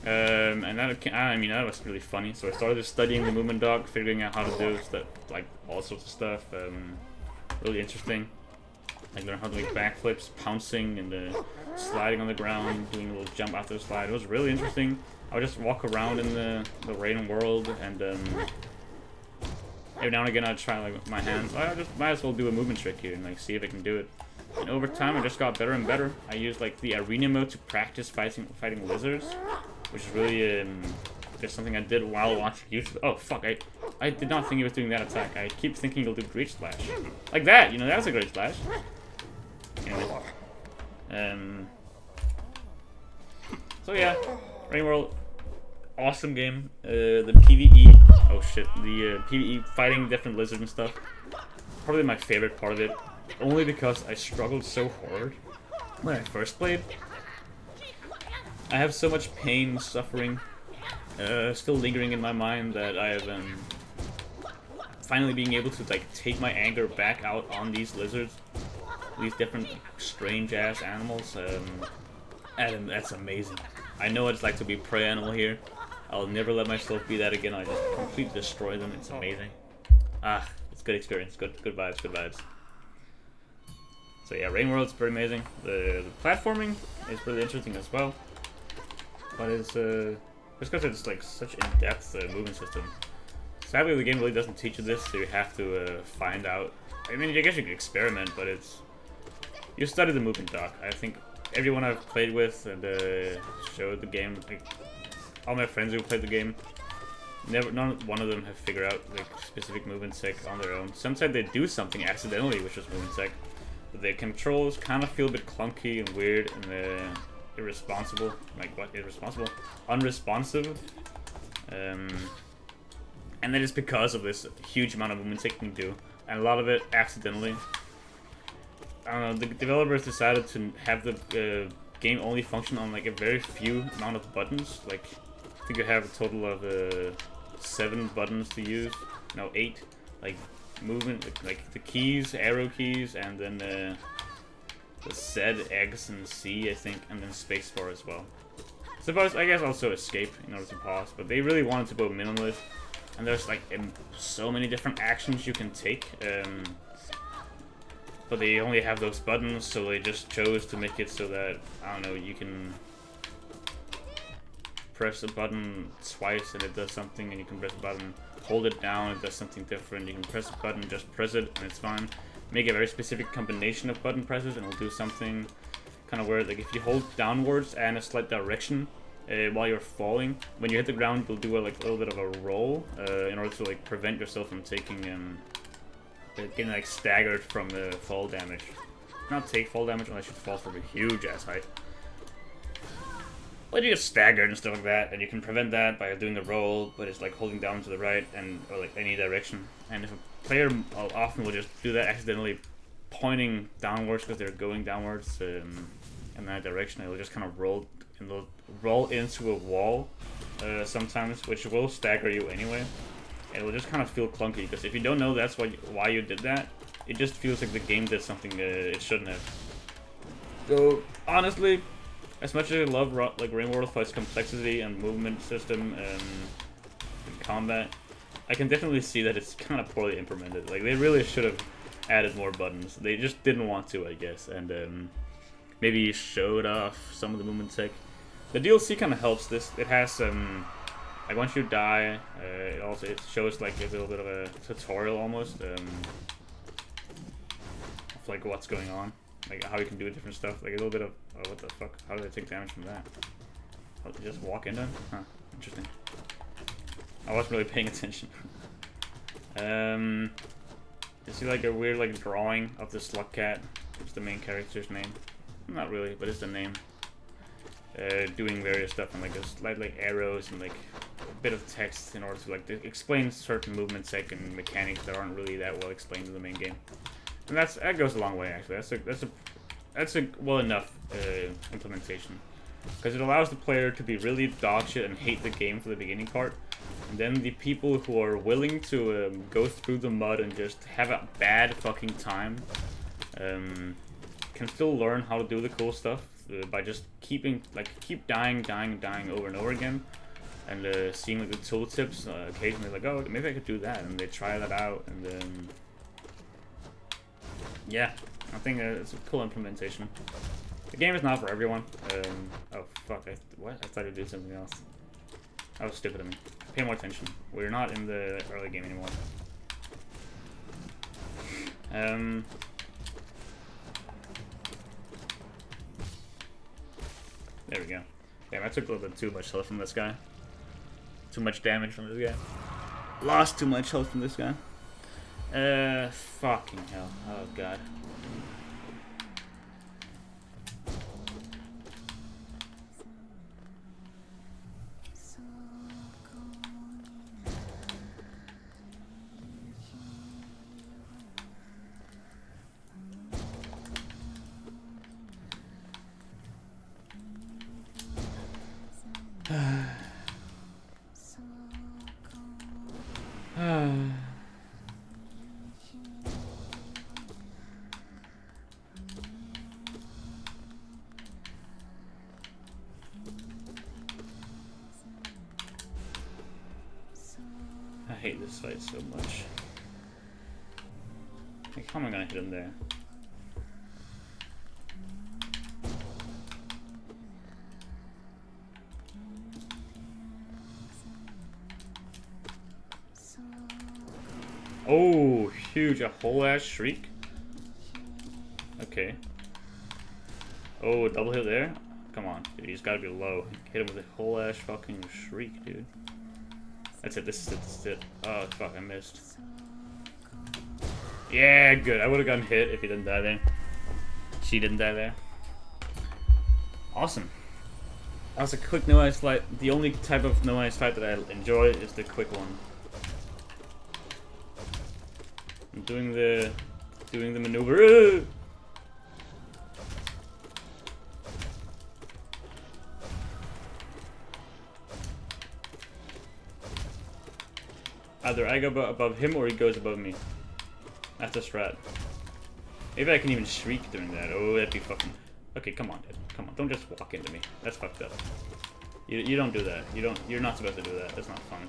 S1: And that was really funny. So I started studying the movement doc, figuring out how to do stuff, like all sorts of stuff. Really interesting. I learned how to make backflips, pouncing, and sliding on the ground, doing a little jump after the slide. It was really interesting. I would just walk around in the Rain World, and every now and again I'd try like with my hands. I just might as well do a movement trick here and like see if I can do it. And over time I just got better and better. I used like the arena mode to practice fighting lizards, which is really just something I did while watching YouTube. Oh fuck, I did not think he was doing that attack. I keep thinking he'll do Great Splash. Like that, you know, that was a Great Splash. Anyway. So yeah, Rain World, awesome game. The PvE, oh shit, the PvE fighting different lizards and stuff, probably my favorite part of it, only because I struggled so hard when I first played. I have so much pain, suffering, still lingering in my mind that I have finally being able to like take my anger back out on these lizards these different strange ass animals. And that's amazing. I know what it's like to be prey animal here. I'll never let myself be that again. I just completely destroy them. It's amazing. Ah, it's good experience. Good vibes. Good vibes. So yeah, Rain World's pretty amazing. The platforming is really interesting as well. But it's just because it's like such in-depth movement system. Sadly, the game really doesn't teach you this, so you have to find out. I mean, I guess you can experiment, but it's you study the movement doc. I think everyone I've played with and showed the game, like all my friends who played the game, none one of them have figured out like specific movement tech on their own. Sometimes they do something accidentally, which is movement tech, but the controls kind of feel a bit clunky and weird and irresponsible. Like what? Irresponsible? Unresponsive. And that is because of this huge amount of movement tech you can do, and a lot of it accidentally. I don't know, the developers decided to have the game only function on like a very few amount of buttons. Like, I think you have a total of 7 buttons to use. No, 8. Like, movement, like the keys, arrow keys, and then the Z, X, and C, I think, and then spacebar as well. Suppose, I guess also escape in order to pause, but they really wanted to go minimalist. And there's like so many different actions you can take. But they only have those buttons, so they just chose to make it so that, I don't know, you can press a button twice and it does something, and you can press a button, hold it down, it does something different. You can press a button, just press it, and it's fine. Make a very specific combination of button presses, and it'll do something kind of weird. Like if you hold downwards and a slight direction while you're falling, when you hit the ground, you'll do a little bit of a roll in order to like prevent yourself from taking getting like staggered from the fall damage. Not take fall damage unless you fall from a huge ass height. But you get staggered and stuff like that, and you can prevent that by doing the roll, but it's like holding down to the right and or like any direction. And if a player often will just do that accidentally, pointing downwards because they're going downwards in that direction, it'll just kind of roll and they'll roll into a wall sometimes, which will stagger you anyway. It'll just kind of feel clunky, because if you don't know that's why you did that, it just feels like the game did something it shouldn't have. So, honestly, as much as I love like Rain World for its complexity and movement system and combat, I can definitely see that it's kind of poorly implemented. Like, they really should have added more buttons. They just didn't want to, I guess, and maybe showed off some of the movement tech. The DLC kind of helps this. It has like once you die, it shows like a little bit of a tutorial almost of like what's going on, like how you can do different stuff. Like a little bit of what the fuck? How do they take damage from that? Oh, they just walk into? Huh? Interesting. I wasn't really paying attention. You see like a weird like drawing of the slug cat. It's the main character's name. Not really, but it's the name. Doing various stuff and like a slight like arrows and like a bit of text in order to like explain certain movements like and mechanics that aren't really that well explained in the main game. And that goes a long way actually. That's a well enough implementation, because it allows the player to be really dog shit and hate the game for the beginning part, and then the people who are willing to go through the mud and just have a bad fucking time can still learn how to do the cool stuff by just keep dying over and over again, and seeing like the tooltips occasionally, like, oh, maybe I could do that, and they try that out, and then yeah, I think it's a cool implementation. The game is not for everyone. Oh fuck! I thought I'd do something else. That was stupid of me. Pay more attention. We're not in the early game anymore. There we go. Damn, I took a little bit too much health from this guy. Too much damage from this guy. Lost too much health from this guy. Fucking hell. Oh god. hate this fight so much. Like, how am I gonna hit him there? Oh, huge, a whole ass shriek. Okay. Oh, double hit there? Come on, dude, he's gotta be low. Hit him with a whole ass fucking shriek, dude. That's it, this is it, this is it. Oh, fuck, I missed. Yeah, good. I would've gotten hit if he didn't die there. She didn't die there. Awesome. That was a quick no ice fight. The only type of no ice fight that I enjoy is the quick one. I'm doing the maneuver. Either I go above him or he goes above me. That's a strat. Maybe I can even shriek during that. Oh, that'd be fucking... Okay, come on, dude. Come on, don't just walk into me. That's fucked up. You don't do that. You're not supposed to do that. That's not fun.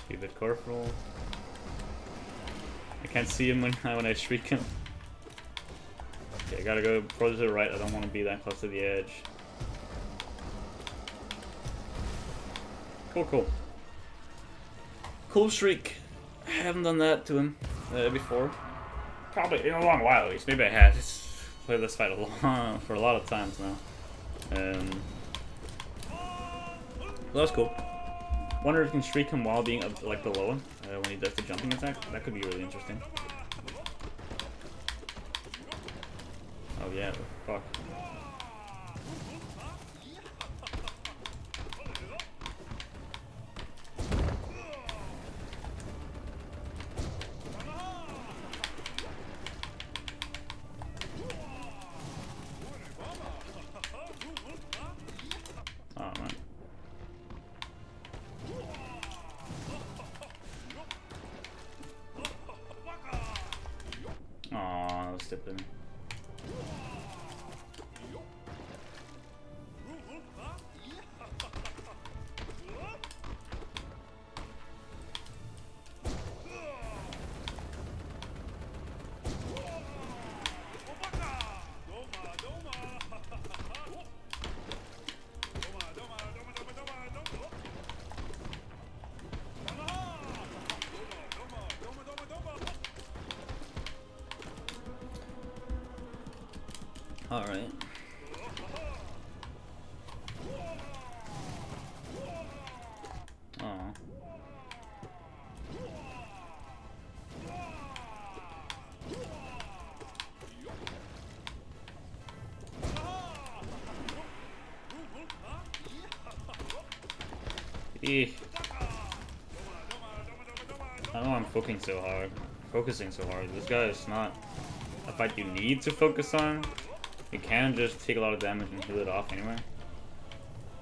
S1: Be a bit careful. I can't see him when I shriek him. Okay, I gotta go further to the right. I don't want to be that close to the edge. Cool, cool. Cool shriek. I haven't done that to him before. Probably in a long while, at least. Maybe I have. Just played this fight for a lot of times now. Well, that was cool. Wonder if you can shriek him while being like below him when he does the jumping attack. That could be really interesting. Oh yeah, fuck. All right. Oh. Eek. I know I'm focusing so hard. This guy is not a fight you need to focus on. You can just take a lot of damage and heal it off anyway.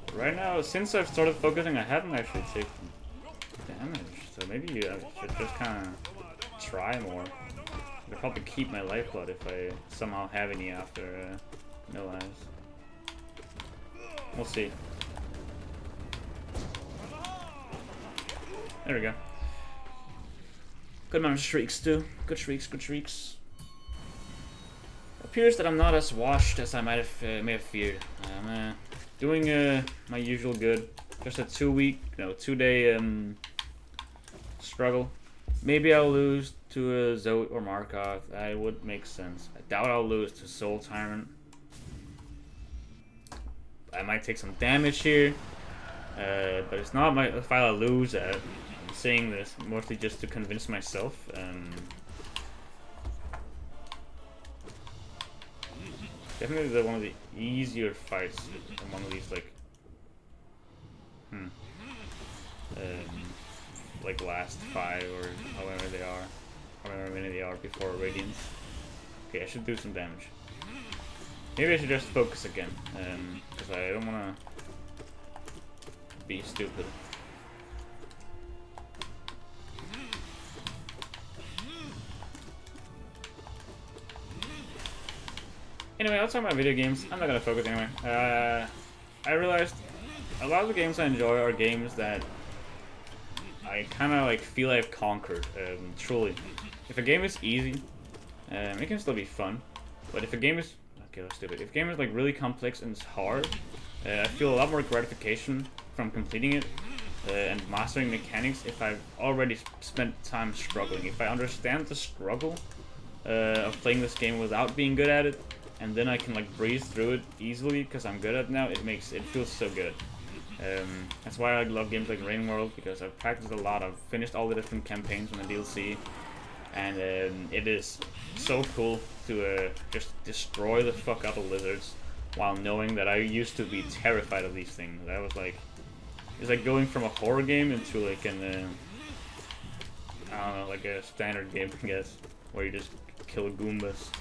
S1: But right now, since I've started focusing, I haven't actually taken damage. So maybe I should just kind of try more. I'll probably keep my lifeblood if I somehow have any after no lives. We'll see. There we go. Good amount of shrieks too. Good shrieks, good shrieks. Appears that I'm not as washed as I may have feared. I'm doing my usual good. Just a 2-day struggle. Maybe I'll lose to a Zoe or Markov. That would make sense. I doubt I'll lose to Soul Tyrant. I might take some damage here, but it's not my fight I lose at. I'm saying this mostly just to convince myself. Definitely one of the easier fights among these, like last 5 or however many they are before Radiance. Okay, I should do some damage. Maybe I should just focus again, because I don't want to be stupid. Anyway, let's talk about video games. I'm not gonna focus anyway. I realized a lot of the games I enjoy are games that I kind of like feel I've conquered. Truly, if a game is easy, it can still be fun. But if a game is okay, that's stupid. If a game is like really complex and it's hard, I feel a lot more gratification from completing it and mastering mechanics if I've already spent time struggling. If I understand the struggle of playing this game without being good at it, and then I can like breeze through it easily because I'm good at it now, it feels so good. That's why I love games like Rain World, because I've practiced a lot. I've finished all the different campaigns on the DLC, and it is so cool to just destroy the fuck out of lizards while knowing that I used to be terrified of these things. I was like, it's like going from a horror game into like an I don't know, like a standard game, I guess, where you just kill Goombas.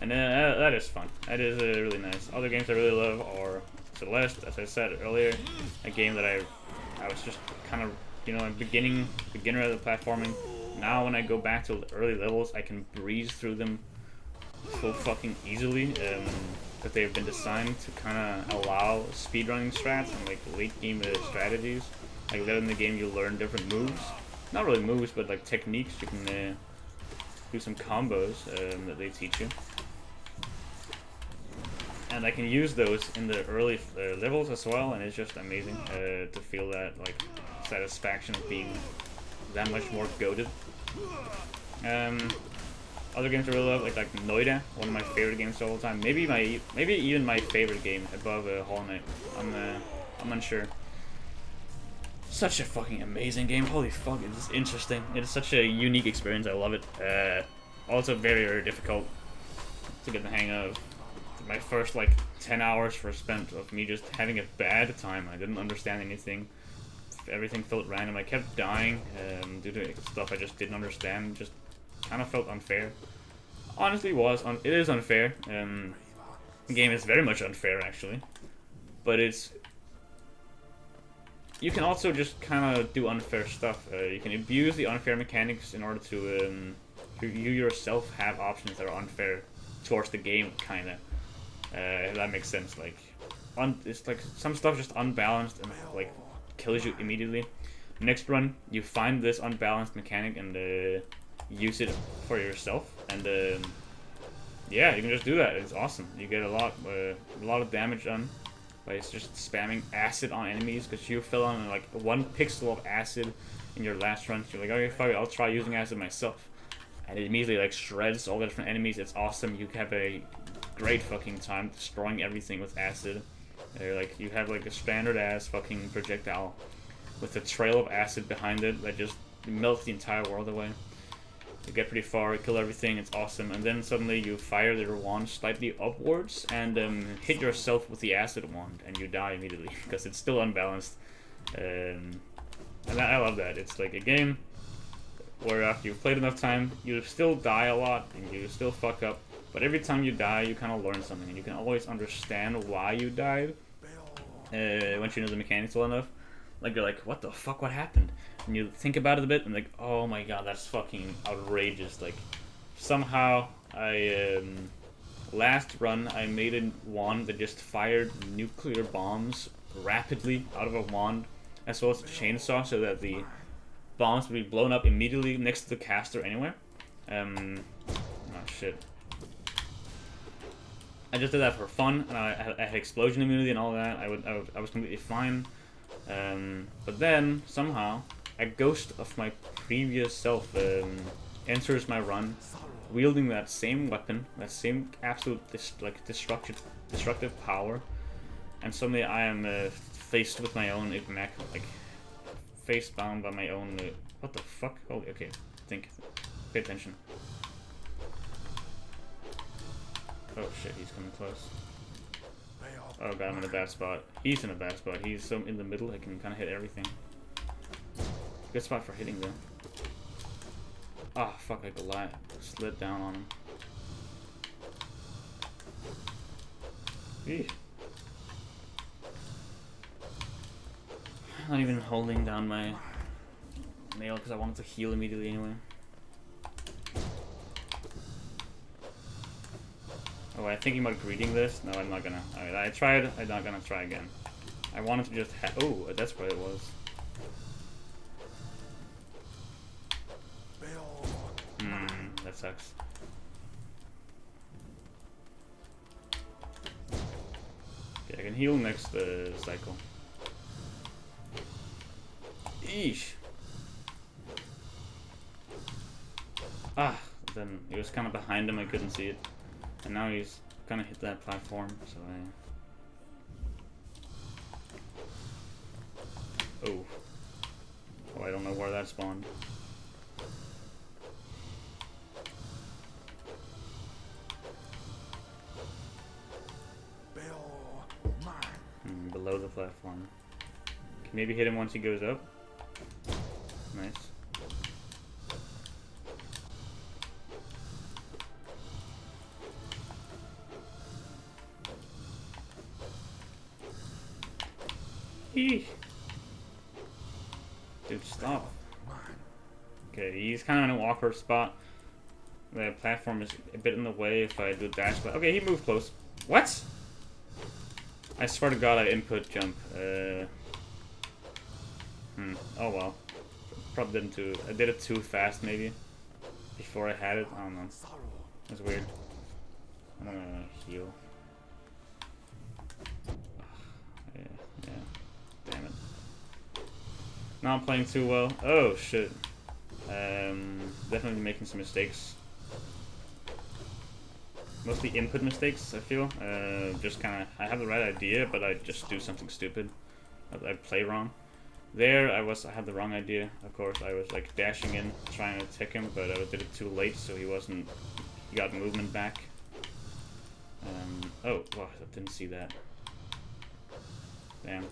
S1: And that is fun. That is really nice. Other games I really love are Celeste, as I said earlier, a game that I was just kind of, you know, a beginner of the platforming. Now when I go back to the early levels, I can breeze through them so fucking easily, because they've been designed to kind of allow speedrunning strats and like late game strategies. Like later in the game, you learn different moves. Not really moves, but like techniques. You can do some combos that they teach you. And I can use those in the early levels as well, and it's just amazing to feel that like satisfaction of being that much more goated. Other games I really love, like Noida, one of my favorite games of all time. Maybe even my favorite game above Hollow Knight. I'm unsure. Such a fucking amazing game. Holy fuck, it's interesting. It's such a unique experience. I love it. Also very, very difficult to get the hang of. My first like 10 hours were spent of me just having a bad time. I didn't understand anything. Everything felt random. I kept dying due to stuff I just didn't understand. Just kind of felt unfair. Honestly, it is unfair. The game is very much unfair actually, but you can also just kind of do unfair stuff. You can abuse the unfair mechanics in order to you yourself have options that are unfair towards the game, kind of. If that makes sense. Like, it's like some stuff just unbalanced and like kills you immediately. Next run, you find this unbalanced mechanic and use it for yourself, and yeah, you can just do that. It's awesome. You get a lot of damage done by just spamming acid on enemies, because you fell on like 1 pixel of acid in your last run. So you're like, okay, fuck it, I'll try using acid myself, and it immediately like shreds all the different enemies. It's awesome. You have a great fucking time destroying everything with acid. Like you have like a standard ass fucking projectile with a trail of acid behind it that just melts the entire world away. You get pretty far, kill everything, it's awesome, and then suddenly you fire your wand slightly upwards and hit yourself with the acid wand, and you die immediately because it's still unbalanced. And I love that. It's like a game where after you've played enough time, you still die a lot and you still fuck up. But every time you die, you kind of learn something, and you can always understand why you died once you know the mechanics well enough. Like, you're like, what the fuck, what happened? And you think about it a bit, and like, oh my god, that's fucking outrageous. Like, somehow, last run, I made a wand that just fired nuclear bombs rapidly out of a wand, as well as a chainsaw, so that the bombs would be blown up immediately next to the caster anywhere. Oh shit. I just did that for fun, and I had explosion immunity and all that. I was completely fine. But then, somehow, a ghost of my previous self enters my run, wielding that same weapon, that same absolute destructive power, and suddenly I am faced with my own face-bound by my own... what the fuck? Oh, okay, think. Pay attention. Oh shit, he's coming close. Oh god, I'm in a bad spot. He's in a bad spot. He's so in the middle, I can kind of hit everything. Good spot for hitting though. Ah, fuck, I slid down on him. Eesh. Not even holding down my nail because I wanted to heal immediately anyway. Oh, I thinking about greeting this? No, I'm not gonna. Alright, I tried. I'm not gonna try again. I wanted to just oh, that's what it was. That sucks. Okay, I can heal next cycle. Eesh. Ah, then he was kind of behind him, I couldn't see it. And now he's gonna hit that platform, so I... Oh. Oh, I don't know where that spawned. Below the platform. Can maybe hit him once he goes up. Nice. Eek. Dude, stop. Okay, he's kind of in an awkward spot. The platform is a bit in the way if I do dash. But okay, he moved close. What? I swear to God, I input jump. Oh well. Probably didn't too. I did it too fast, maybe. Before I had it. I don't know. That's weird. I'm gonna heal. Yeah. Damn it. Not playing too well. Oh shit. Definitely making some mistakes. Mostly input mistakes, I feel. Just kind of, I have the right idea, but I just do something stupid. I play wrong. There, I had the wrong idea. Of course, I was like dashing in, trying to attack him, but I did it too late, so he got movement back. Oh, wow, I didn't see that. Damn.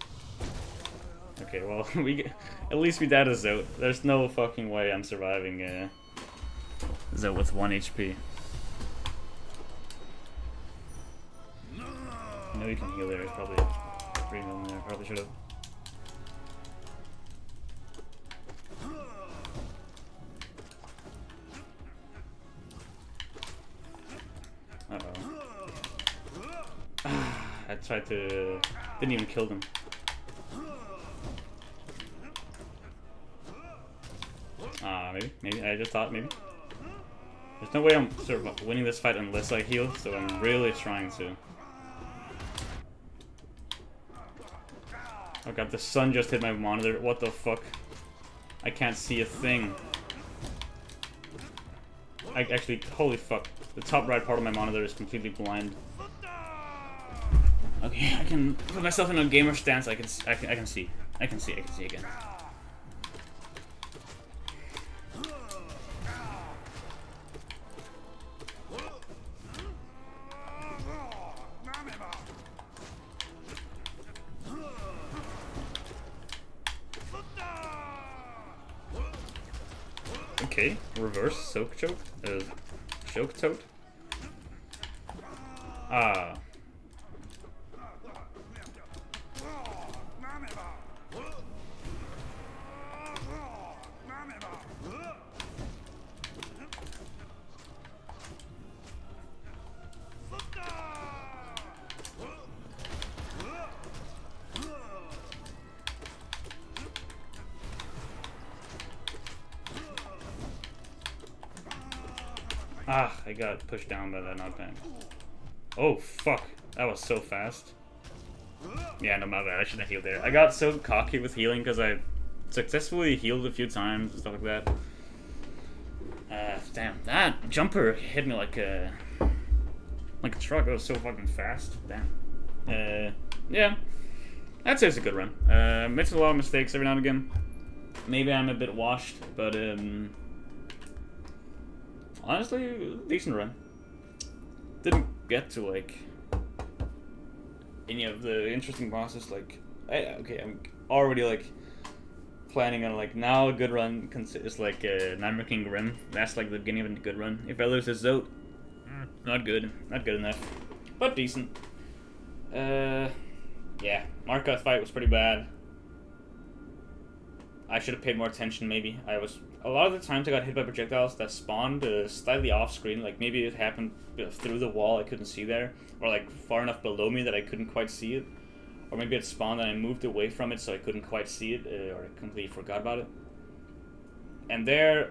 S1: Okay, well, at least we died a Zote. There's no fucking way I'm surviving Zote with 1 HP. I know you can heal there. It's probably a premium there. Probably should have. I tried to. Didn't even kill them. Maybe. I just thought maybe. There's no way I'm sort of winning this fight unless I heal, so I'm really trying to. Oh god, the sun just hit my monitor. What the fuck? I can't see a thing. Actually, holy fuck. The top right part of my monitor is completely blind. Okay, I can put myself in a gamer stance. I can see. I can see again. Okay, reverse soak choke. Choke tote. Ah. Ah, I got pushed down by that knockback. Oh, fuck. That was so fast. Yeah, no, my bad. I shouldn't have healed there. I got so cocky with healing because I successfully healed a few times and stuff like that. Damn, that jumper hit me like a truck. It was so fucking fast. Damn. Yeah. I'd say it's a good run. Makes a lot of mistakes every now and again. Maybe I'm a bit washed, but honestly, decent run. Didn't get to like any of the interesting bosses. Like, I'm already like planning on like now a good run is like Nightmare Rim. That's like the beginning of a good run. If I lose a Zote, not good enough, but decent. Yeah, Markoth fight was pretty bad. I should have paid more attention, maybe. A lot of the times I got hit by projectiles that spawned slightly off screen, like maybe it happened through the wall I couldn't see there, or like far enough below me that I couldn't quite see it, or maybe it spawned and I moved away from it so I couldn't quite see it, or I completely forgot about it. And there,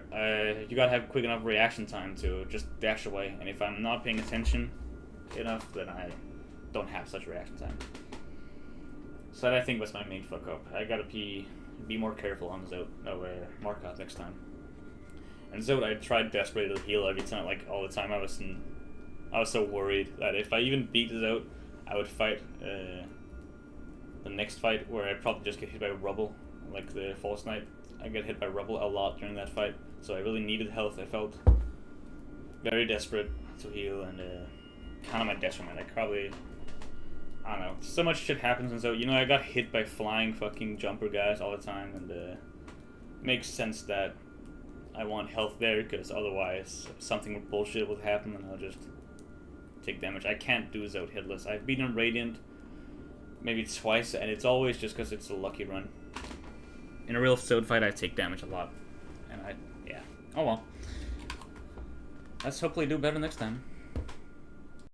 S1: you gotta have quick enough reaction time to just dash away, and if I'm not paying attention enough, then I don't have such reaction time. So that I think was my main fuck up. I gotta be more careful on Zote, Markoth next time. And Zote, I tried desperately to heal every time, like all the time. I was so worried that if I even beat Zote, I would fight the next fight where I'd probably just get hit by rubble, like the False Knight. I get hit by rubble a lot during that fight, so I really needed health. I felt very desperate to heal, and kind of my detriment. I don't know, so much shit happens, and so, you know, I got hit by flying fucking jumper guys all the time, and it makes sense that I want health there, because otherwise something bullshit would happen and I'll just take damage. I can't do Zote hitless. I've beaten Radiant maybe twice, and it's always just because it's a lucky run. In a real Zote fight, I take damage a lot, and yeah. Oh well. Let's hopefully do better next time.